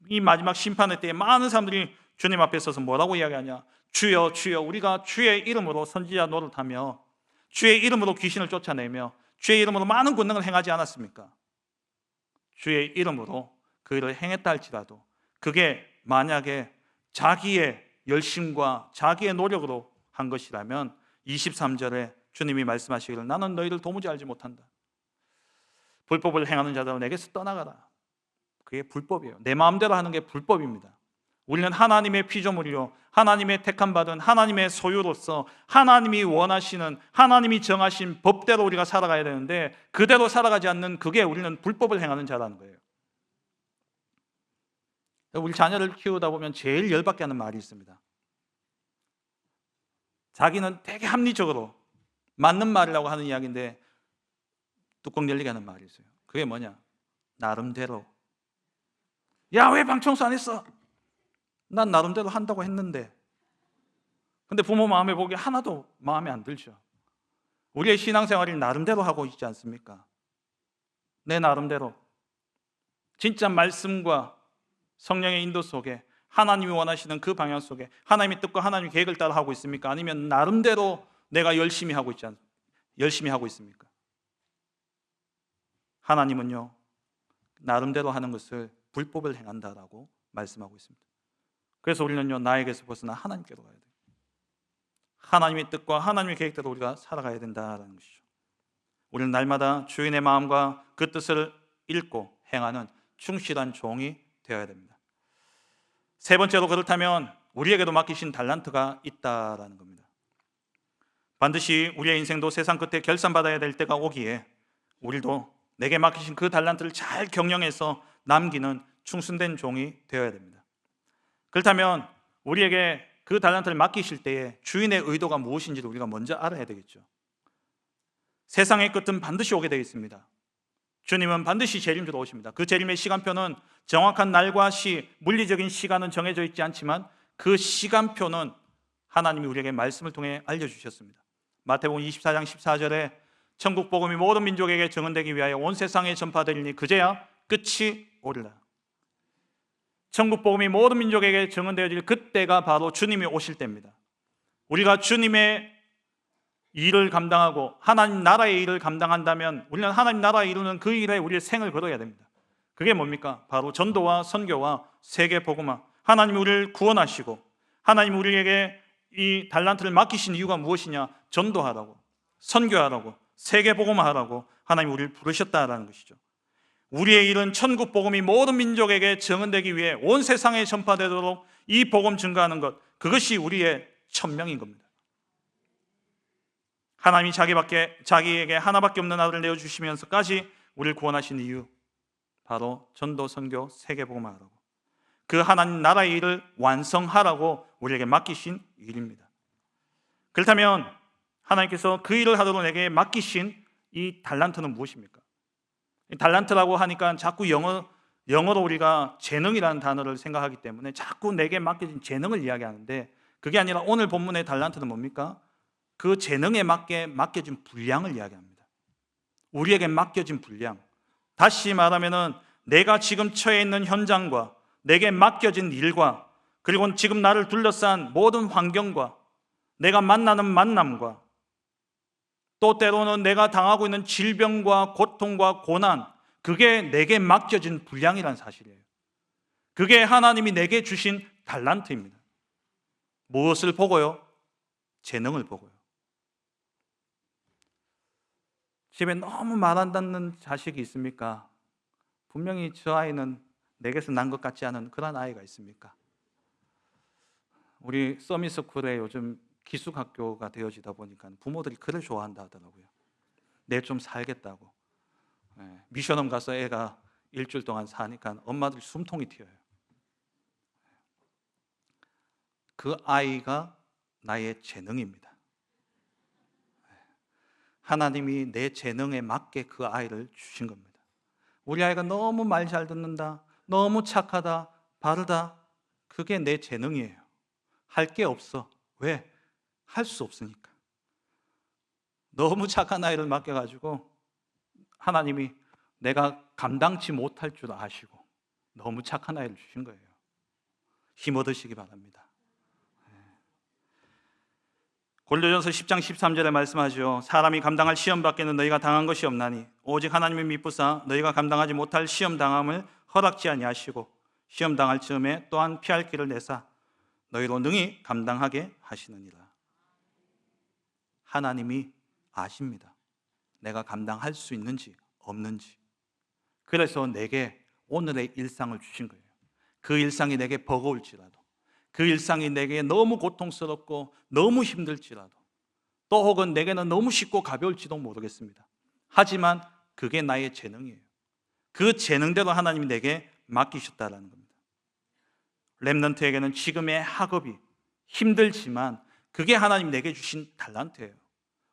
이 마지막 심판의 때에 많은 사람들이 주님 앞에 서서 뭐라고 이야기하냐? 주여 주여 우리가 주의 이름으로 선지자 노릇하며 주의 이름으로 귀신을 쫓아내며 주의 이름으로 많은 권능을 행하지 않았습니까? 주의 이름으로 그 일을 행했다 할지라도 그게 만약에 자기의 열심과 자기의 노력으로 한 것이라면 23절에 주님이 말씀하시기를 나는 너희를 도무지 알지 못한다. 불법을 행하는 자들아 내게서 떠나가라. 그게 불법이에요. 내 마음대로 하는 게 불법입니다. 우리는 하나님의 피조물이요 하나님의 택함받은 하나님의 소유로서 하나님이 원하시는 하나님이 정하신 법대로 우리가 살아가야 되는데 그대로 살아가지 않는 그게 우리는 불법을 행하는 자라는 거예요. 우리 자녀를 키우다 보면 제일 열받게 하는 말이 있습니다. 자기는 되게 합리적으로 맞는 말이라고 하는 이야기인데 뚜껑 열리게 하는 말이 있어요. 그게 뭐냐? 나름대로. 야, 왜 방청소 안 했어? 난 나름대로 한다고 했는데. 근데 부모 마음에 보기에 하나도 마음에 안 들죠. 우리의 신앙생활을 나름대로 하고 있지 않습니까? 내 나름대로 진짜 말씀과 성령의 인도 속에 하나님이 원하시는 그 방향 속에 하나님의 뜻과 하나님의 계획을 따라 하고 있습니까? 아니면 나름대로 내가 열심히 하고 있습니까? 하나님은요 나름대로 하는 것을 불법을 행한다라고 말씀하고 있습니다. 그래서 우리는요 나에게서 벗어나 하나님께로 가야 돼요. 하나님의 뜻과 하나님의 계획대로 우리가 살아가야 된다는 것이죠. 우리는 날마다 주인의 마음과 그 뜻을 읽고 행하는 충실한 종이 되어야 됩니다. 세 번째로 그렇다면 우리에게도 맡기신 달란트가 있다라는 겁니다. 반드시 우리의 인생도 세상 끝에 결산받아야 될 때가 오기에 우리도 내게 맡기신 그 달란트를 잘 경영해서 남기는 충성된 종이 되어야 됩니다. 그렇다면 우리에게 그 달란트를 맡기실 때에 주인의 의도가 무엇인지를 우리가 먼저 알아야 되겠죠. 세상의 끝은 반드시 오게 되어 있습니다. 주님은 반드시 재림주로 오십니다. 그 재림의 시간표는 정확한 날과 시, 물리적인 시간은 정해져 있지 않지만 그 시간표는 하나님이 우리에게 말씀을 통해 알려주셨습니다. 마태복음 24장 14절에 천국 복음이 모든 민족에게 증언되기 위하여 온 세상에 전파되리니 그제야 끝이 오리라. 천국 복음이 모든 민족에게 증언되어질 그때가 바로 주님이 오실 때입니다. 우리가 주님의 일을 감당하고 하나님 나라의 일을 감당한다면 우리는 하나님 나라의 이루는 그 일에 우리의 생을 걸어야 됩니다. 그게 뭡니까? 바로 전도와 선교와 세계 복음화. 하나님이 우리를 구원하시고 하나님 우리에게 이 달란트를 맡기신 이유가 무엇이냐? 전도하라고, 선교하라고, 세계 복음화하라고 하나님이 우리를 부르셨다라는 것이죠. 우리의 일은 천국 복음이 모든 민족에게 증언되기 위해 온 세상에 전파되도록 이 복음 증거하는 것, 그것이 우리의 천명인 겁니다. 하나님이 자기에게 하나밖에 없는 아들을 내어주시면서까지 우리를 구원하신 이유, 바로 전도, 선교, 세계 복음화하라고, 그 하나님 나라의 일을 완성하라고 우리에게 맡기신 일입니다. 그렇다면 하나님께서 그 일을 하도록 내게 맡기신 이 달란트는 무엇입니까? 달란트라고 하니까 자꾸 영어로 우리가 재능이라는 단어를 생각하기 때문에 자꾸 내게 맡겨진 재능을 이야기하는데, 그게 아니라 오늘 본문의 달란트는 뭡니까? 그 재능에 맞게 맡겨진 분량을 이야기합니다. 우리에게 맡겨진 분량. 다시 말하면은 내가 지금 처해 있는 현장과 내게 맡겨진 일과 그리고 지금 나를 둘러싼 모든 환경과 내가 만나는 만남과 또 때로는 내가 당하고 있는 질병과 고통과 고난, 그게 내게 맡겨진 분량이라는 사실이에요. 그게 하나님이 내게 주신 달란트입니다. 무엇을 보고요? 재능을 보고요. 집에 너무 말 안 듣는 자식이 있습니까? 분명히 저 아이는 내게서 난 것 같지 않은 그런 아이가 있습니까? 우리 서밋스쿨에 요즘 기숙학교가 되어지다 보니까 부모들이 그를 좋아한다 하더라고요. 내 좀 살겠다고. 미션홈 가서 애가 일주일 동안 사니까 엄마들이 숨통이 튀어요. 그 아이가 나의 재능입니다. 하나님이 내 재능에 맞게 그 아이를 주신 겁니다. 우리 아이가 너무 말 잘 듣는다, 너무 착하다, 바르다, 그게 내 재능이에요. 할 게 없어. 왜? 할 수 없으니까. 너무 착한 아이를 맡겨가지고 하나님이 내가 감당치 못할 줄 아시고 너무 착한 아이를 주신 거예요. 힘 얻으시기 바랍니다. 고린도전서 10장 13절에 말씀하죠. 사람이 감당할 시험 밖에는 너희가 당한 것이 없나니 오직 하나님의 미쁘사 너희가 감당하지 못할 시험 당함을 허락지 아니하시고 시험 당할 즈음에 또한 피할 길을 내사 너희로 능히 감당하게 하시느니라. 하나님이 아십니다. 내가 감당할 수 있는지 없는지. 그래서 내게 오늘의 일상을 주신 거예요. 그 일상이 내게 버거울지라도, 그 일상이 내게 너무 고통스럽고 너무 힘들지라도, 또 혹은 내게는 너무 쉽고 가벼울지도 모르겠습니다. 하지만 그게 나의 재능이에요. 그 재능대로 하나님이 내게 맡기셨다라는 겁니다. 렘넌트에게는 지금의 학업이 힘들지만 그게 하나님 내게 주신 달란트예요.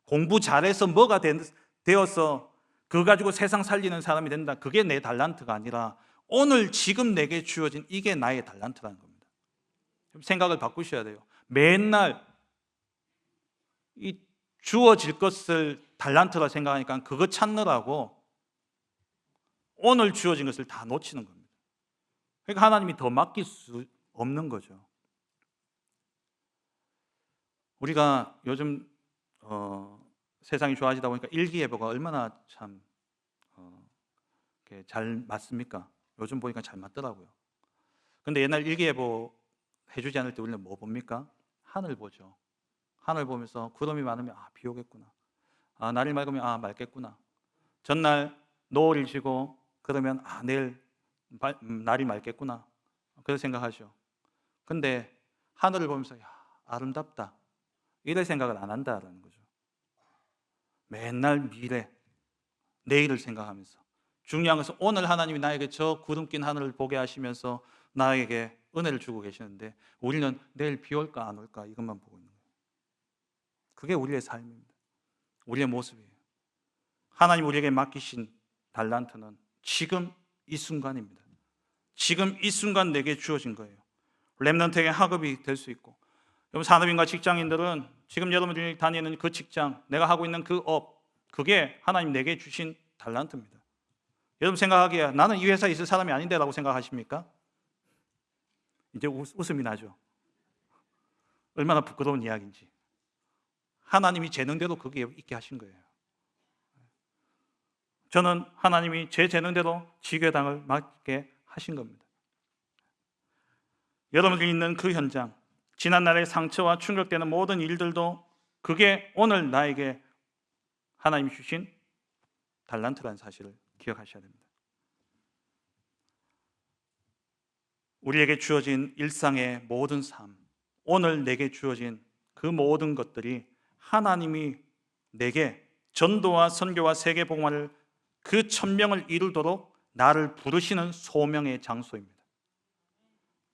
공부 잘해서 뭐가 되어서 그거 가지고 세상 살리는 사람이 된다, 그게 내 달란트가 아니라 오늘 지금 내게 주어진 이게 나의 달란트라는 겁니다. 생각을 바꾸셔야 돼요. 맨날 이 주어질 것을 달란트라 생각하니까 그거 찾느라고 오늘 주어진 것을 다 놓치는 겁니다. 그러니까 하나님이 더 맡길 수 없는 거죠. 우리가 요즘 세상이 좋아지다 보니까 일기예보가 얼마나 참 잘 맞습니까? 요즘 보니까 잘 맞더라고요. 근데 옛날 일기예보 해주지 않을 때 우리는 뭐 봅니까? 하늘 보죠. 하늘 보면서 구름이 많으면 비 오겠구나, 날이 맑으면 맑겠구나, 전날 노을이 지고 그러면 내일 날이 맑겠구나, 그렇게 생각하죠. 근데 하늘을 보면서 아름답다, 이럴 생각을 안 한다라는 거죠. 맨날 미래, 내일을 생각하면서 중요한 것은 오늘 하나님이 나에게 저 구름 낀 하늘을 보게 하시면서 나에게 은혜를 주고 계시는데 우리는 내일 비 올까 안 올까 이것만 보고 있는 거예요. 그게 우리의 삶입니다. 우리의 모습이에요. 하나님 우리에게 맡기신 달란트는 지금 이 순간입니다. 지금 이 순간 내게 주어진 거예요. 렘넌트에게 학업이 될 수 있고, 여러분 산업인과 직장인들은 지금 여러분들이 다니는 그 직장, 내가 하고 있는 그 업, 그게 하나님 내게 주신 달란트입니다. 여러분 생각하기에 나는 이 회사에 있을 사람이 아닌데 라고 생각하십니까? 이제 웃음이 나죠. 얼마나 부끄러운 이야기인지. 하나님이 재능대로 거기에 있게 하신 거예요. 저는 하나님이 제 재능대로 지교당을 맡게 하신 겁니다. 여러분들이 있는 그 현장, 지난날의 상처와 충격되는 모든 일들도 그게 오늘 나에게 하나님이 주신 달란트라는 사실을 기억하셔야 됩니다. 우리에게 주어진 일상의 모든 삶, 오늘 내게 주어진 그 모든 것들이 하나님이 내게 전도와 선교와 세계복음화를 그 1000명을 이루도록 나를 부르시는 소명의 장소입니다.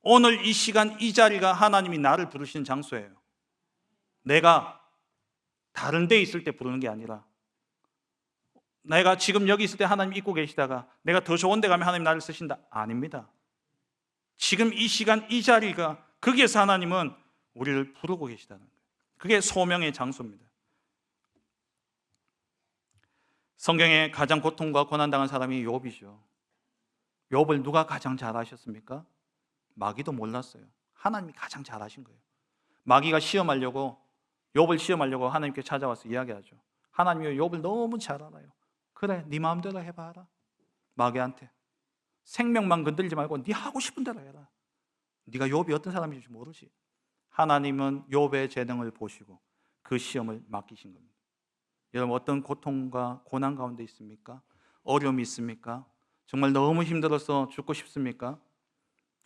오늘 이 시간 이 자리가 하나님이 나를 부르시는 장소예요. 내가 다른 데 있을 때 부르는 게 아니라 내가 지금 여기 있을 때 하나님 잊고 계시다가 내가 더 좋은 데 가면 하나님 나를 쓰신다. 아닙니다. 지금 이 시간 이 자리가 거기에서 하나님은 우리를 부르고 계시다는 거예요. 그게 소명의 장소입니다. 성경에 가장 고통과 고난당한 사람이 욥이죠. 욥을 누가 가장 잘 아셨습니까? 마귀도 몰랐어요. 하나님이 가장 잘 아신 거예요. 마귀가 욥을 시험하려고 하나님께 찾아와서 이야기하죠. 하나님이 욥을 너무 잘 알아요. 그래, 네 마음대로 해봐라. 마귀한테 생명만 건들지 말고 네 하고 싶은 대로 해라. 네가 욥이 어떤 사람인지 모르지. 하나님은 욥의 재능을 보시고 그 시험을 맡기신 겁니다. 여러분 어떤 고통과 고난 가운데 있습니까? 어려움이 있습니까? 정말 너무 힘들어서 죽고 싶습니까?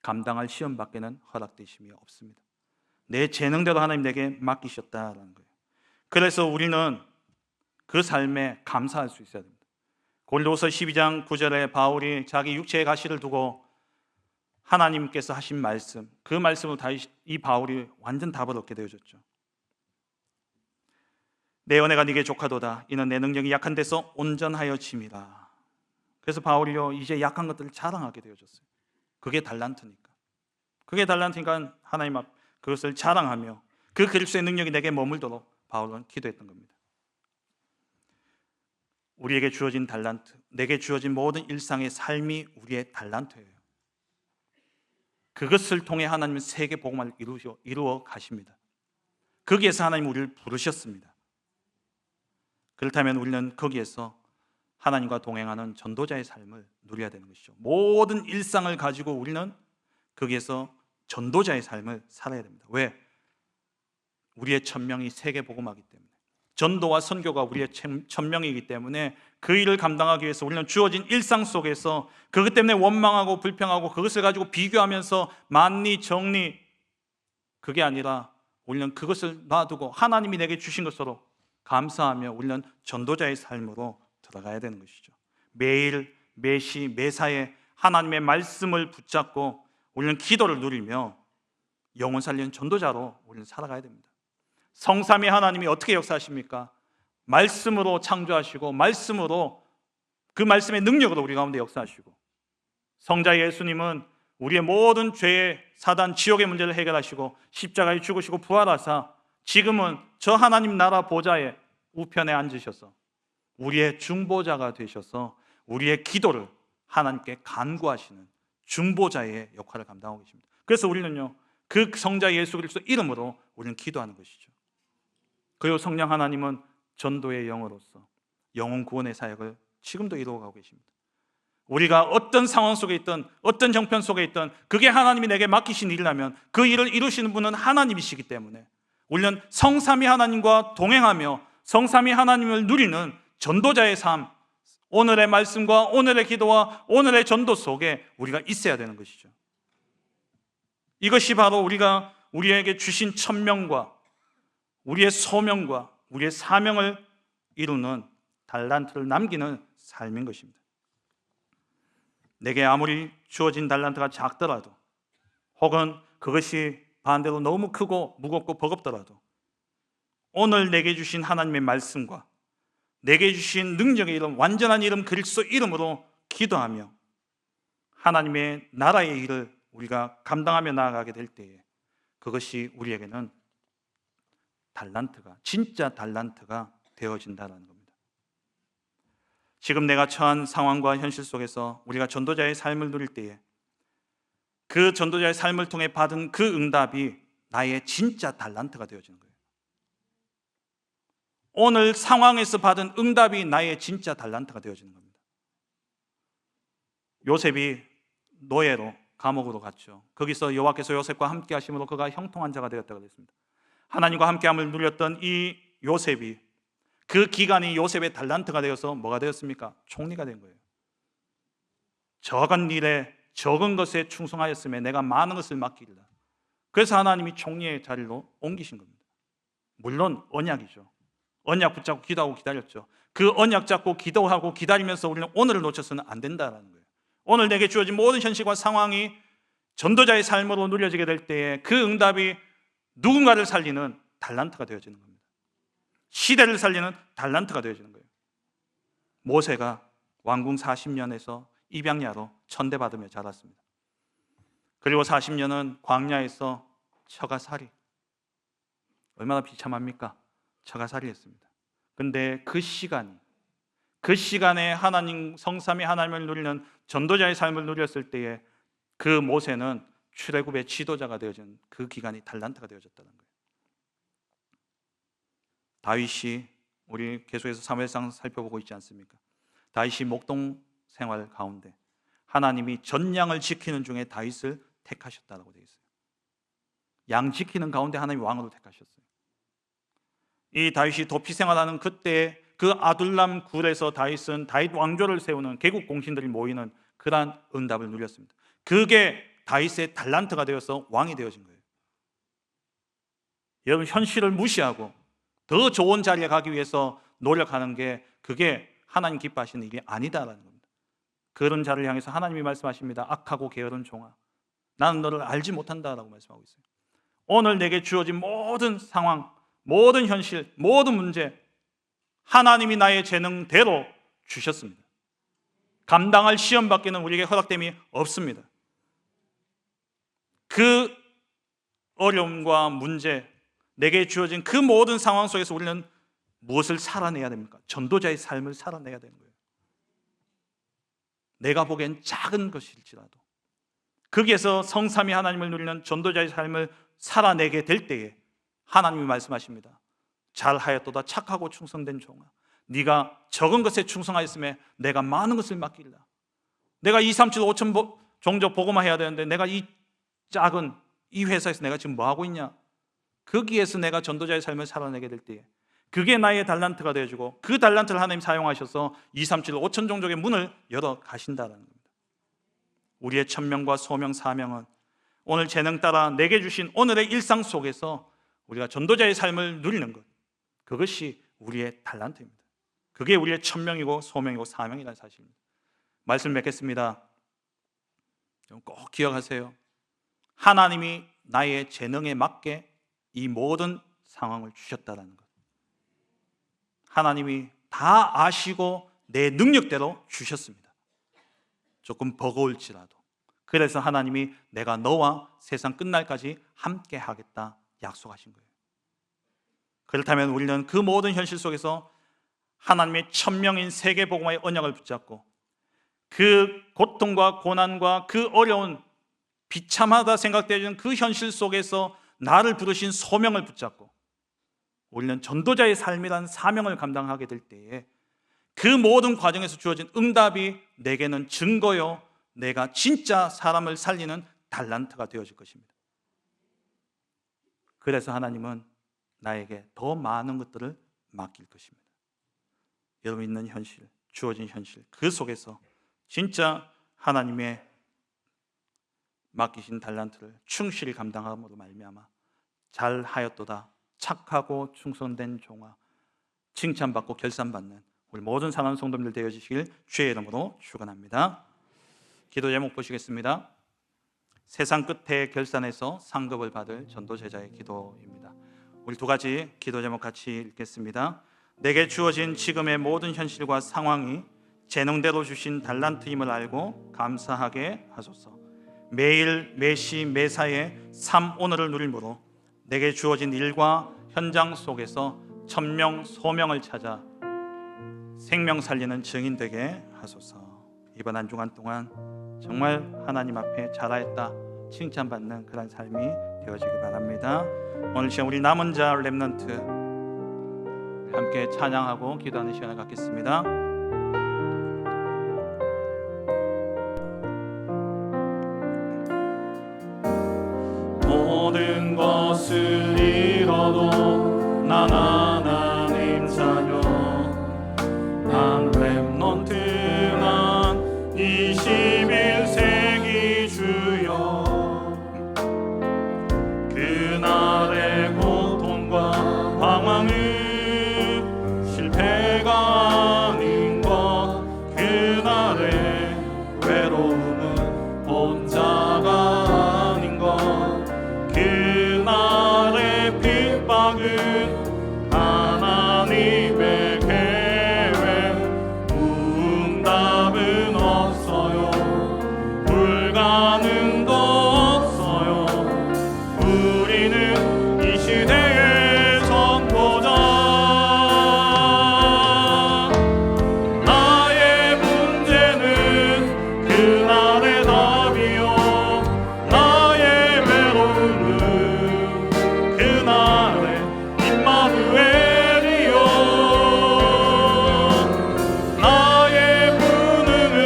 감당할 시험밖에는 허락되심이 없습니다. 내 재능대로 하나님 내게 맡기셨다라는 거예요. 그래서 우리는 그 삶에 감사할 수 있어야 됩니다. 고린도후서 12장 9절에 바울이 자기 육체의 가시를 두고 하나님께서 하신 말씀, 그 말씀으로 이 바울이 완전 답을 얻게 되어졌죠. 내 은혜가 네게 족하도다. 이는 내 능력이 약한 데서 온전하여 짐이라. 그래서 바울이요 이제 약한 것들을 자랑하게 되어졌어요. 그게 달란트니까. 하나님 앞 그것을 자랑하며 그 그리스도의 능력이 내게 머물도록 바울은 기도했던 겁니다. 우리에게 주어진 달란트, 내게 주어진 모든 일상의 삶이 우리의 달란트예요. 그것을 통해 하나님은 세계 복음화를 이루어 가십니다. 거기에서 하나님 우리를 부르셨습니다. 그렇다면 우리는 거기에서 하나님과 동행하는 전도자의 삶을 누려야 되는 것이죠. 모든 일상을 가지고 우리는 거기에서 전도자의 삶을 살아야 됩니다. 왜? 우리의 천명이 세계 복음화이기 때문에, 전도와 선교가 우리의 천명이기 때문에 그 일을 감당하기 위해서 우리는 주어진 일상 속에서 그것 때문에 원망하고 불평하고 그것을 가지고 비교하면서 만리 정리, 그게 아니라 우리는 그것을 놔두고 하나님이 내게 주신 것으로 감사하며 우리는 전도자의 삶으로 들어가야 되는 것이죠. 매일 매시 매사에 하나님의 말씀을 붙잡고 우리는 기도를 누리며 영혼 살리는 전도자로 우리는 살아가야 됩니다. 성삼위 하나님이 어떻게 역사하십니까? 말씀으로 창조하시고 말씀으로 그 말씀의 능력으로 우리 가운데 역사하시고, 성자 예수님은 우리의 모든 죄의 사단 지옥의 문제를 해결하시고 십자가에 죽으시고 부활하사 지금은 저 하나님 나라 보좌의 우편에 앉으셔서 우리의 중보자가 되셔서 우리의 기도를 하나님께 간구하시는 중보자의 역할을 감당하고 계십니다. 그래서 우리는요 그 성자 예수 그리스도 이름으로 우리는 기도하는 것이죠. 그리고 성령 하나님은 전도의 영으로서 영혼 구원의 사역을 지금도 이루어가고 계십니다. 우리가 어떤 상황 속에 있든 어떤 정편 속에 있든 그게 하나님이 내게 맡기신 일이라면 그 일을 이루시는 분은 하나님이시기 때문에 우리는 성삼위 하나님과 동행하며 성삼위 하나님을 누리는 전도자의 삶, 오늘의 말씀과 오늘의 기도와 오늘의 전도 속에 우리가 있어야 되는 것이죠. 이것이 바로 우리가 우리에게 주신 천명과 우리의 소명과 우리의 사명을 이루는 달란트를 남기는 삶인 것입니다. 내게 아무리 주어진 달란트가 작더라도, 혹은 그것이 반대로 너무 크고 무겁고 버겁더라도, 오늘 내게 주신 하나님의 말씀과 내게 주신 능력의 이름, 완전한 이름 그리스도 이름으로 기도하며 하나님의 나라의 일을 우리가 감당하며 나아가게 될 때에 그것이 우리에게는 달란트가, 진짜 달란트가 되어진다는 겁니다. 지금 내가 처한 상황과 현실 속에서 우리가 전도자의 삶을 누릴 때에 그 전도자의 삶을 통해 받은 그 응답이 나의 진짜 달란트가 되어지는 거예요. 오늘 상황에서 받은 응답이 나의 진짜 달란트가 되어지는 겁니다. 요셉이 노예로 감옥으로 갔죠. 거기서 여호와께서 요셉과 함께 하심으로 그가 형통한 자가 되었다고 했습니다. 하나님과 함께함을 누렸던 이 요셉이 그 기간이 요셉의 달란트가 되어서 뭐가 되었습니까? 총리가 된 거예요. 적은 일에 적은 것에 충성하였음에 내가 많은 것을 맡기리라. 그래서 하나님이 총리의 자리로 옮기신 겁니다. 물론 언약이죠. 언약 붙잡고 기도하고 기다렸죠. 그 언약 잡고 기도하고 기다리면서 우리는 오늘을 놓쳐서는 안 된다는 거예요. 오늘 내게 주어진 모든 현실과 상황이 전도자의 삶으로 누려지게 될 때에 그 응답이 누군가를 살리는 달란트가 되어지는 겁니다. 시대를 살리는 달란트가 되어지는 거예요. 모세가 왕궁 40년에서 입양야로 천대받으며 자랐습니다. 그리고 40년은 광야에서 처가살이, 얼마나 비참합니까? 처가살이 했습니다. 근데 그 시간에 하나님, 성삼위 하나님을 누리는 전도자의 삶을 누렸을 때에 그 모세는 출애굽의 지도자가 되어진 그 기간이 달란트가 되어졌다는 거예요. 다윗이, 우리 계속해서 사무엘상 살펴보고 있지 않습니까? 다윗이 목동 생활 가운데 하나님이 전양을 지키는 중에 다윗을 택하셨다라고 되어 있어요. 양 지키는 가운데 하나님이 왕으로 택하셨어요. 이 다윗이 도피 생활하는 그때 그 아둘람 굴에서 다윗은 다윗 왕조를 세우는 개국 공신들이 모이는 그러한 응답을 누렸습니다. 그게 다윗의 달란트가 되어서 왕이 되어진 거예요. 여러분, 현실을 무시하고 더 좋은 자리에 가기 위해서 노력하는 게 그게 하나님 기뻐하시는 일이 아니다라는 겁니다. 그런 자를 향해서 하나님이 말씀하십니다. 악하고 게으른 종아, 나는 너를 알지 못한다라고 말씀하고 있어요. 오늘 내게 주어진 모든 상황, 모든 현실, 모든 문제 하나님이 나의 재능대로 주셨습니다. 감당할 시험밖에는 우리에게 허락됨이 없습니다. 그 어려움과 문제, 내게 주어진 그 모든 상황 속에서 우리는 무엇을 살아내야 됩니까? 전도자의 삶을 살아내야 되는 거예요. 내가 보기엔 작은 것일지라도 거기에서 성삼위 하나님을 누리는 전도자의 삶을 살아내게 될 때에 하나님이 말씀하십니다. 잘하였도다 착하고 충성된 종아, 네가 적은 것에 충성하였음에 내가 많은 것을 맡기리라. 내가 2, 3, 7, 5천 종족 복음화 해야 되는데 내가 이 작은 이 회사에서 내가 지금 뭐 하고 있냐? 거기에서 내가 전도자의 삶을 살아내게 될 때에 그게 나의 달란트가 되어주고 그 달란트를 하나님 사용하셔서 2, 3, 7, 5천 종족의 문을 열어 가신다는 겁니다. 우리의 천명과 소명, 사명은 오늘 재능 따라 내게 주신 오늘의 일상 속에서 우리가 전도자의 삶을 누리는 것, 그것이 우리의 달란트입니다. 그게 우리의 천명이고 소명이고 사명이라는 사실입니다. 말씀 맺겠습니다. 꼭 기억하세요. 하나님이 나의 재능에 맞게 이 모든 상황을 주셨다는 것, 하나님이 다 아시고 내 능력대로 주셨습니다. 조금 버거울지라도. 그래서 하나님이 내가 너와 세상 끝날까지 함께 하겠다 약속하신 거예요. 그렇다면 우리는 그 모든 현실 속에서 하나님의 천명인 세계복음화의 언약을 붙잡고 그 고통과 고난과 그 어려운 비참하다 생각되는 그 현실 속에서 나를 부르신 소명을 붙잡고 우리는 전도자의 삶이라는 사명을 감당하게 될 때에 그 모든 과정에서 주어진 응답이 내게는 증거요, 내가 진짜 사람을 살리는 달란트가 되어질 것입니다. 그래서 하나님은 나에게 더 많은 것들을 맡길 것입니다. 여러분 있는 현실, 주어진 현실, 그 속에서 진짜 하나님의 맡기신 달란트를 충실히 감당함으로 말미암아 잘하였도다 착하고 충성된 종아, 칭찬받고 결산받는 우리 모든 사랑하는 성도님들 되어주시길 주의 이름으로 축원합니다. 기도 제목 보시겠습니다. 세상 끝에 결산에서 상급을 받을 전도제자의 기도입니다. 우리 두 가지 기도 제목 같이 읽겠습니다. 내게 주어진 지금의 모든 현실과 상황이 재능대로 주신 달란트임을 알고 감사하게 하소서. 매일 매시 매사에 삶 오늘을 누리므로 내게 주어진 일과 현장 속에서 천명 소명을 찾아 생명 살리는 증인 되게 하소서. 이번 한 주간 동안 정말 하나님 앞에 잘하였다 칭찬받는 그런 삶이 되어지기 바랍니다. 오늘 시간 우리 남은 자 렘넌트 함께 찬양하고 기도하는 시간을 갖겠습니다. 모든 것을 잃어도 난 하나님 자녀, 난 렘넌트, 난 21세기 주여. 그날의 고통과 방황은 실패가 아닌 것, 그날의 외로움은 혼자가 아닌 것, 그날의 핍박은 하나님의 계획, 응답은 없어요, 불가능도 없어요. 우리는 이 시대의 선포자. 나의 문제는 그날의 답이요, 나의 외로움은 그날의 임마누엘이요, 나의 무능은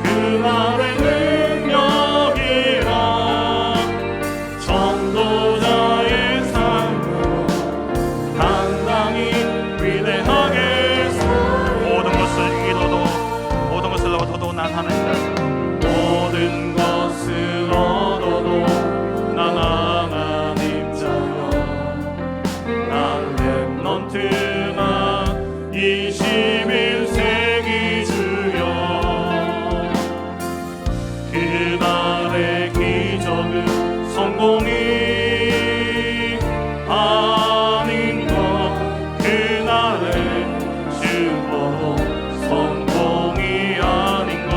그날의 능력이라. 전도자의 삶으로 당당히 위대하게 모든 것을 잃어도 모든 것을 얻어도 난 하나님 모든 것을 얻어도 난 하나님 자녀, 난 렘넌트, 난 21세기 주여. 그날의 기적은 성공이 아닌 것, 그날의 증거도 성공이 아닌 것,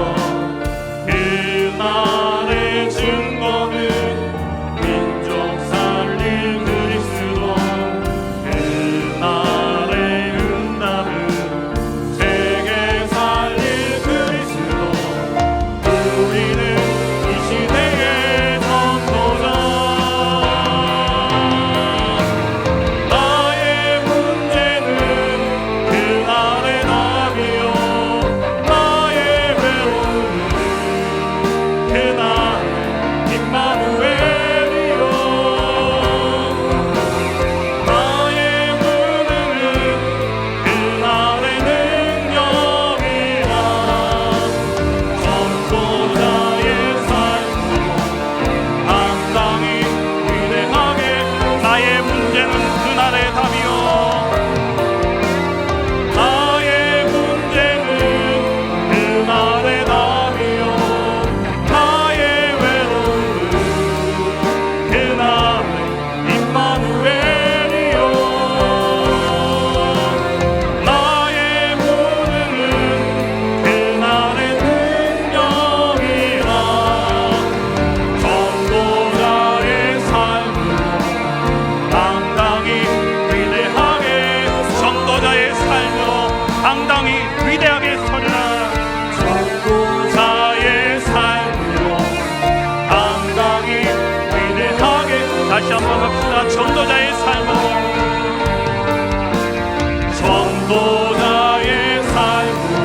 그날의 증거는 민족 살릴 그리스도, 그날의 응답은 세계 살릴 그리스도. 우리는 이 시대의 선도자. 나의 문제는 그날의 답이요, 나의 외로움은 그날의 임마누엘이요, 나의 무능은 그날의 능력이라. 전도자의 삶으로 당당히 위대하게. 나의 문제는 그날의 답이요, 나의 문제는 그날의 답이요, 나의 외로움은 그날의 임마누엘이요, 나의 무능은 그날의 능력이라. 전도자의 삶으로 당당히 위대하게. 전도자의 삶으로 당당히 위대하게 서리라. 전도자의 삶으로 당당히 위대하게. 다시 한번 합시다. 전도자의 삶으로, 전도자의 삶으로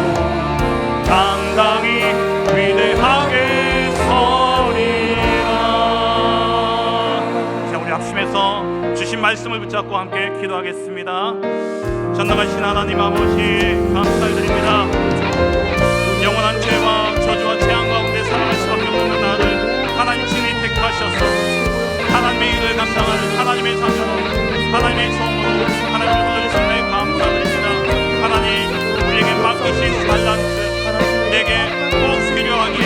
당당히 위대하게 서리라. 자, 우리 합심해서 주신 말씀을 붙잡고 함께 기도하겠습니다. 전능하신 하나님 아버지, 감사를 드립니다. 영원한 죄와 저주와 재앙 가운데 살아갈 수밖에 없는 나를 하나님 친히 택하셔서 하나님의 일을 감당하는 하나님의 자녀로, 하나님의 종으로 하나님을 부르심에 감사드립니다. 하나님, 우리에게 맡기신 달란트 내게 꼭 필요하기에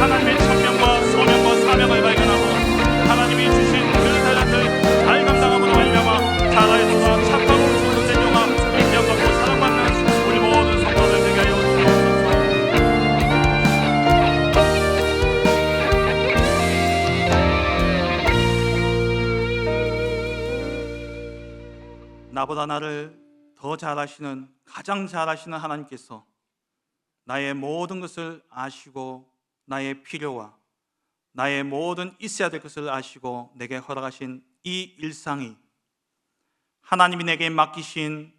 하나님의 천명과 소명과 사명을 발견하고 하나님이 주신 그 달란트를 잘 감당함으로 말미암아 자라의 도가 착하고 충성된 영화 인정받고 사랑받는 우리 모든 성도들 되게 하여 주옵소서. 나보다 나를 더 잘하시는, 가장 잘하시는 하나님께서 나의 모든 것을 아시고 나의 필요와 나의 모든 있어야 될 것을 아시고 내게 허락하신 이 일상이 하나님이 내게 맡기신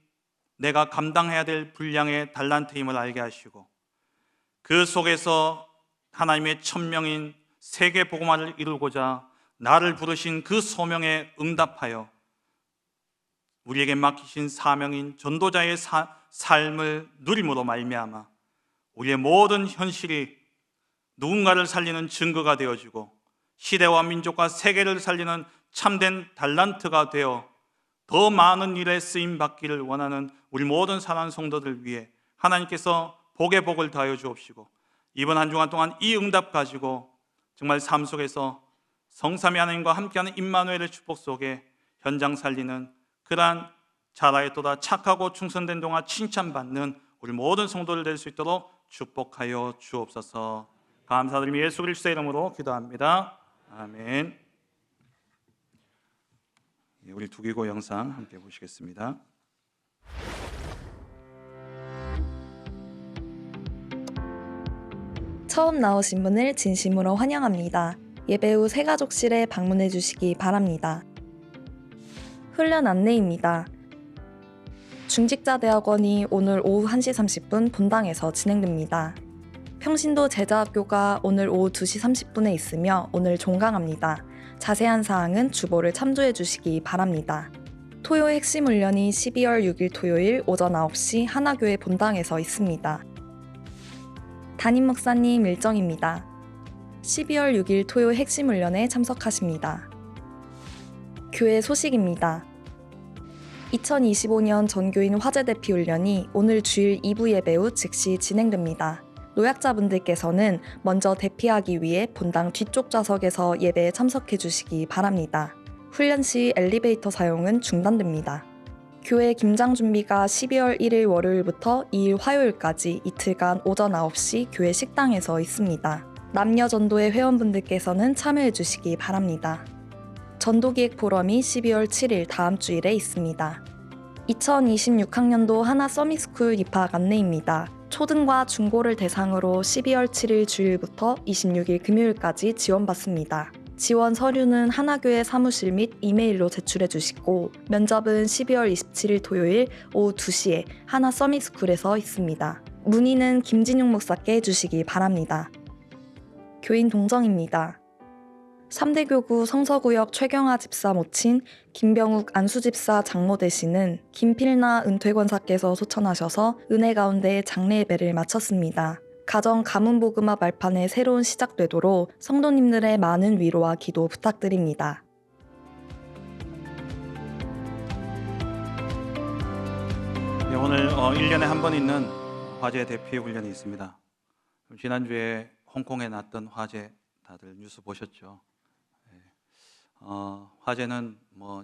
내가 감당해야 될 분량의 달란트임을 알게 하시고 그 속에서 하나님의 천명인 세계 복음화를 이루고자 나를 부르신 그 소명에 응답하여 우리에게 맡기신 사명인 전도자의 삶을 누림으로 말미암아 우리의 모든 현실이 누군가를 살리는 증거가 되어지고 시대와 민족과 세계를 살리는 참된 달란트가 되어 더 많은 일에 쓰임 받기를 원하는 우리 모든 사랑하는 성도들 위해 하나님께서 복의 복을 더하여 주옵시고 이번 한 주간 동안 이 응답 가지고 정말 삶 속에서 성삼위 하나님과 함께하는 임마누엘의 축복 속에 현장 살리는 그러한 자라였도다 착하고 충성된 동안 칭찬받는 우리 모든 성도들 될 수 있도록 축복하여 주옵소서. 감사드리며 예수 그리스도의 이름으로 기도합니다. 아멘. 우리 두기고 영상 함께 보시겠습니다. 처음 나오신 분을 진심으로 환영합니다. 예배 후 새가족실에 방문해 주시기 바랍니다. 훈련 안내입니다. 중직자대학원이 오늘 오후 1시 30분 본당에서 진행됩니다. 평신도 제자학교가 오늘 오후 2시 30분에 있으며 오늘 종강합니다. 자세한 사항은 주보를 참조해 주시기 바랍니다. 토요 핵심 훈련이 12월 6일 토요일 오전 9시 하나교회 본당에서 있습니다. 담임 목사님 일정입니다. 12월 6일 토요 핵심 훈련에 참석하십니다. 교회 소식입니다. 2025년 전교인 화재 대피 훈련이 오늘 주일 2부 예배 후 즉시 진행됩니다. 노약자분들께서는 먼저 대피하기 위해 본당 뒤쪽 좌석에서 예배에 참석해 주시기 바랍니다. 훈련 시 엘리베이터 사용은 중단됩니다. 교회 김장 준비가 12월 1일 월요일부터 2일 화요일까지 이틀간 오전 9시 교회 식당에서 있습니다. 남녀 전도회 회원분들께서는 참여해 주시기 바랍니다. 전도기획 포럼이 12월 7일 다음 주일에 있습니다. 2026학년도 하나 서밋스쿨 입학 안내입니다. 초등과 중고를 대상으로 12월 7일 주일부터 26일 금요일까지 지원받습니다. 지원 서류는 하나교회 사무실 및 이메일로 제출해 주시고 면접은 12월 27일 토요일 오후 2시에 하나 서밋스쿨에서 있습니다. 문의는 김진용 목사께 해주시기 바랍니다. 교인 동정입니다. 3대 교구 성서구역 최경하 집사 모친 김병욱 안수집사 장로 되시는 김필나 은퇴권사께서 소천하셔서 은혜 가운데 장례 예배를 마쳤습니다. 가정 가문복음화 말판에 새로운 시작되도록 성도님들의 많은 위로와 기도 부탁드립니다. 네, 오늘 1년에 한 번 있는 화재 대피 훈련이 있습니다. 지난주에 홍콩에 났던 화재 다들 뉴스 보셨죠? 화재는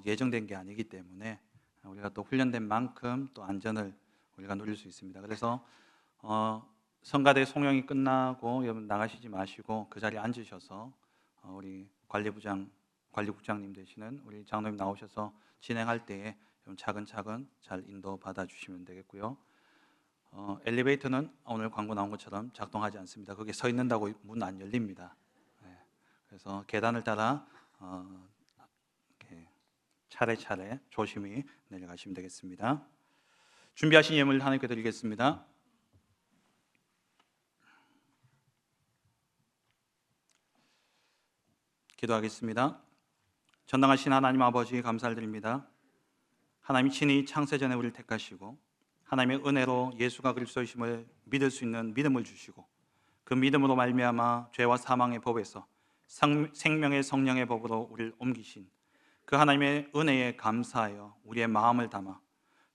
예정된 게 아니기 때문에 우리가 또 훈련된 만큼 또 안전을 우리가 누릴 수 있습니다. 그래서 성가대 송영이 끝나고 여러분 나가시지 마시고 그 자리에 앉으셔서 우리 관리국장님 되시는 우리 장로님 나오셔서 진행할 때에 좀 차근차근 잘 인도 받아 주시면 되겠고요. 엘리베이터는 오늘 광고 나온 것처럼 작동하지 않습니다. 거기에 서 있는다고 문 안 열립니다. 그래서 계단을 따라 이렇게 차례차례 조심히 내려가시면 되겠습니다. 준비하신 예물 하나님께 드리겠습니다. 기도하겠습니다. 전능하신 하나님 아버지 감사를 드립니다. 하나님이 친히 창세전에 우리를 택하시고 하나님의 은혜로 예수가 그리스도이심을 믿을 수 있는 믿음을 주시고 그 믿음으로 말미암아 죄와 사망의 법에서 생명의 성령의 법으로 우리를 옮기신 그 하나님의 은혜에 감사하여 우리의 마음을 담아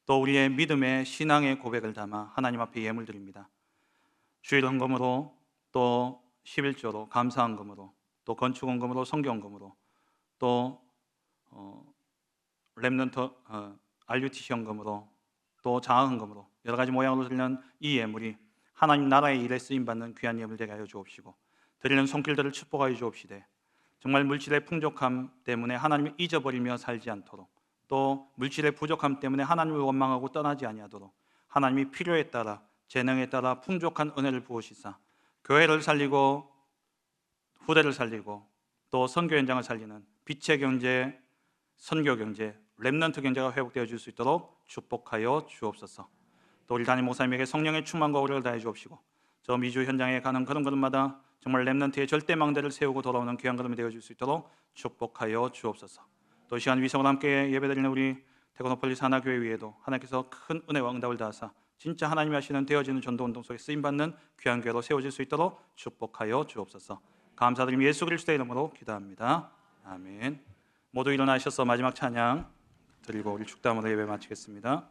또 우리의 믿음의 신앙의 고백을 담아 하나님 앞에 예물 드립니다. 주일 헌금으로 또 11조로 감사헌금으로 또 건축헌금으로 성경헌금으로 또 렘넌트 RUTC 헌금으로 또 장학헌금으로 여러 가지 모양으로 드리는 이 예물이 하나님 나라의 일에 쓰임받는 귀한 예물 되게 하여 주옵시고 드리는 손길들을 축복하여 주옵시되 정말 물질의 풍족함 때문에 하나님을 잊어버리며 살지 않도록 또 물질의 부족함 때문에 하나님을 원망하고 떠나지 아니하도록 하나님이 필요에 따라 재능에 따라 풍족한 은혜를 부으시사 교회를 살리고 후대를 살리고 또 선교 현장을 살리는 빛의 경제, 선교 경제, 렘넌트 경제가 회복되어 줄 수 있도록 축복하여 주옵소서. 또 우리 담임 목사님에게 성령의 충만과 오력을 다해 주옵시고 저 미주 현장에 가는 걸음걸음마다 정말 렘넌트의 절대망대를 세우고 돌아오는 귀한 걸음이 되어 줄 수 있도록 축복하여 주옵소서. 또 이 시간 위성으로 함께 예배드리는 우리 테크노폴리스 하나교회 위에도 하나님께서 큰 은혜와 응답을 다하사 진짜 하나님이 하시는 되어지는 전도운동 속에 쓰임받는 귀한 교회로 세워질 수 있도록 축복하여 주옵소서. 감사드리며 예수 그리스도의 이름으로 기도합니다. 아멘. 모두 일어나셔서 마지막 찬양 드리고 우리 축담으로 예배 마치겠습니다.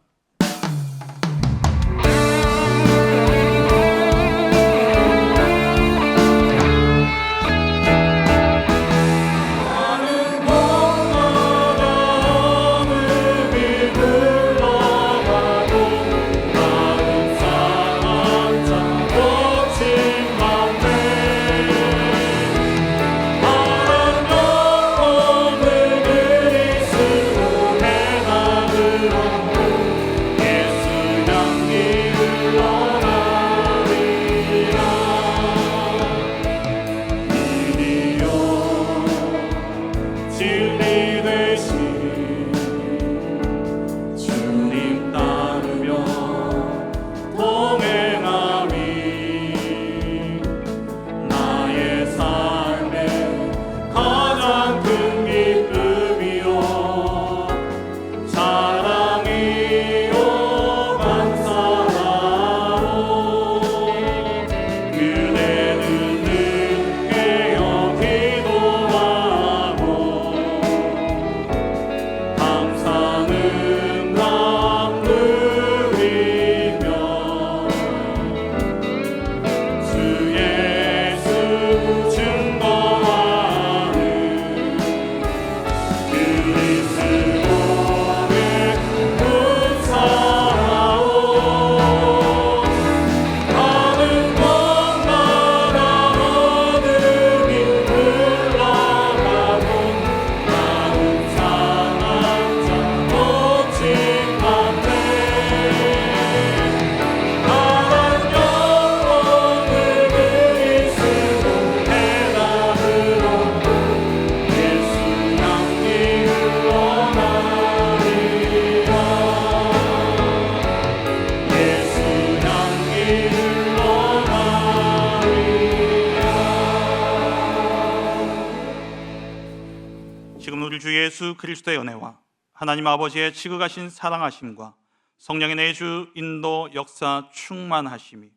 예수 그리스도의 은혜와 하나님 아버지의 지극하신 사랑하심과 성령의 내주 인도 역사 충만하심이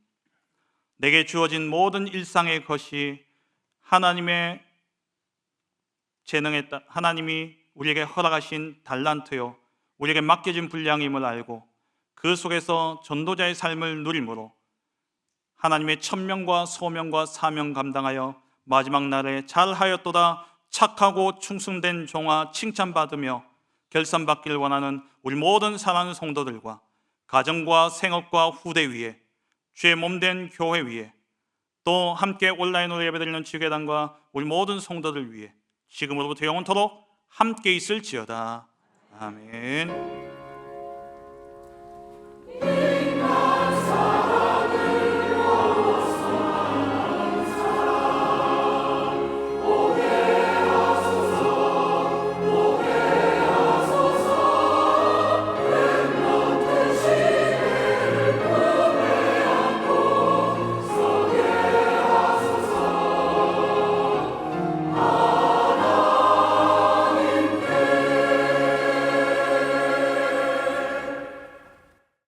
내게 주어진 모든 일상의 것이 하나님의 재능에 따라 하나님이 우리에게 허락하신 달란트요 우리에게 맡겨진 분량임을 알고 그 속에서 전도자의 삶을 누림으로 하나님의 천명과 소명과 사명 감당하여 마지막 날에 잘하였도다 착하고 충성된 종아 칭찬받으며 결산받기를 원하는 우리 모든 사랑하는 성도들과 가정과 생업과 후대 위에 주의 몸된 교회 위에 또 함께 온라인으로 예배드리는 지교단과 우리 모든 성도들 위에 지금으로부터 영원토록 함께 있을지어다. 아멘.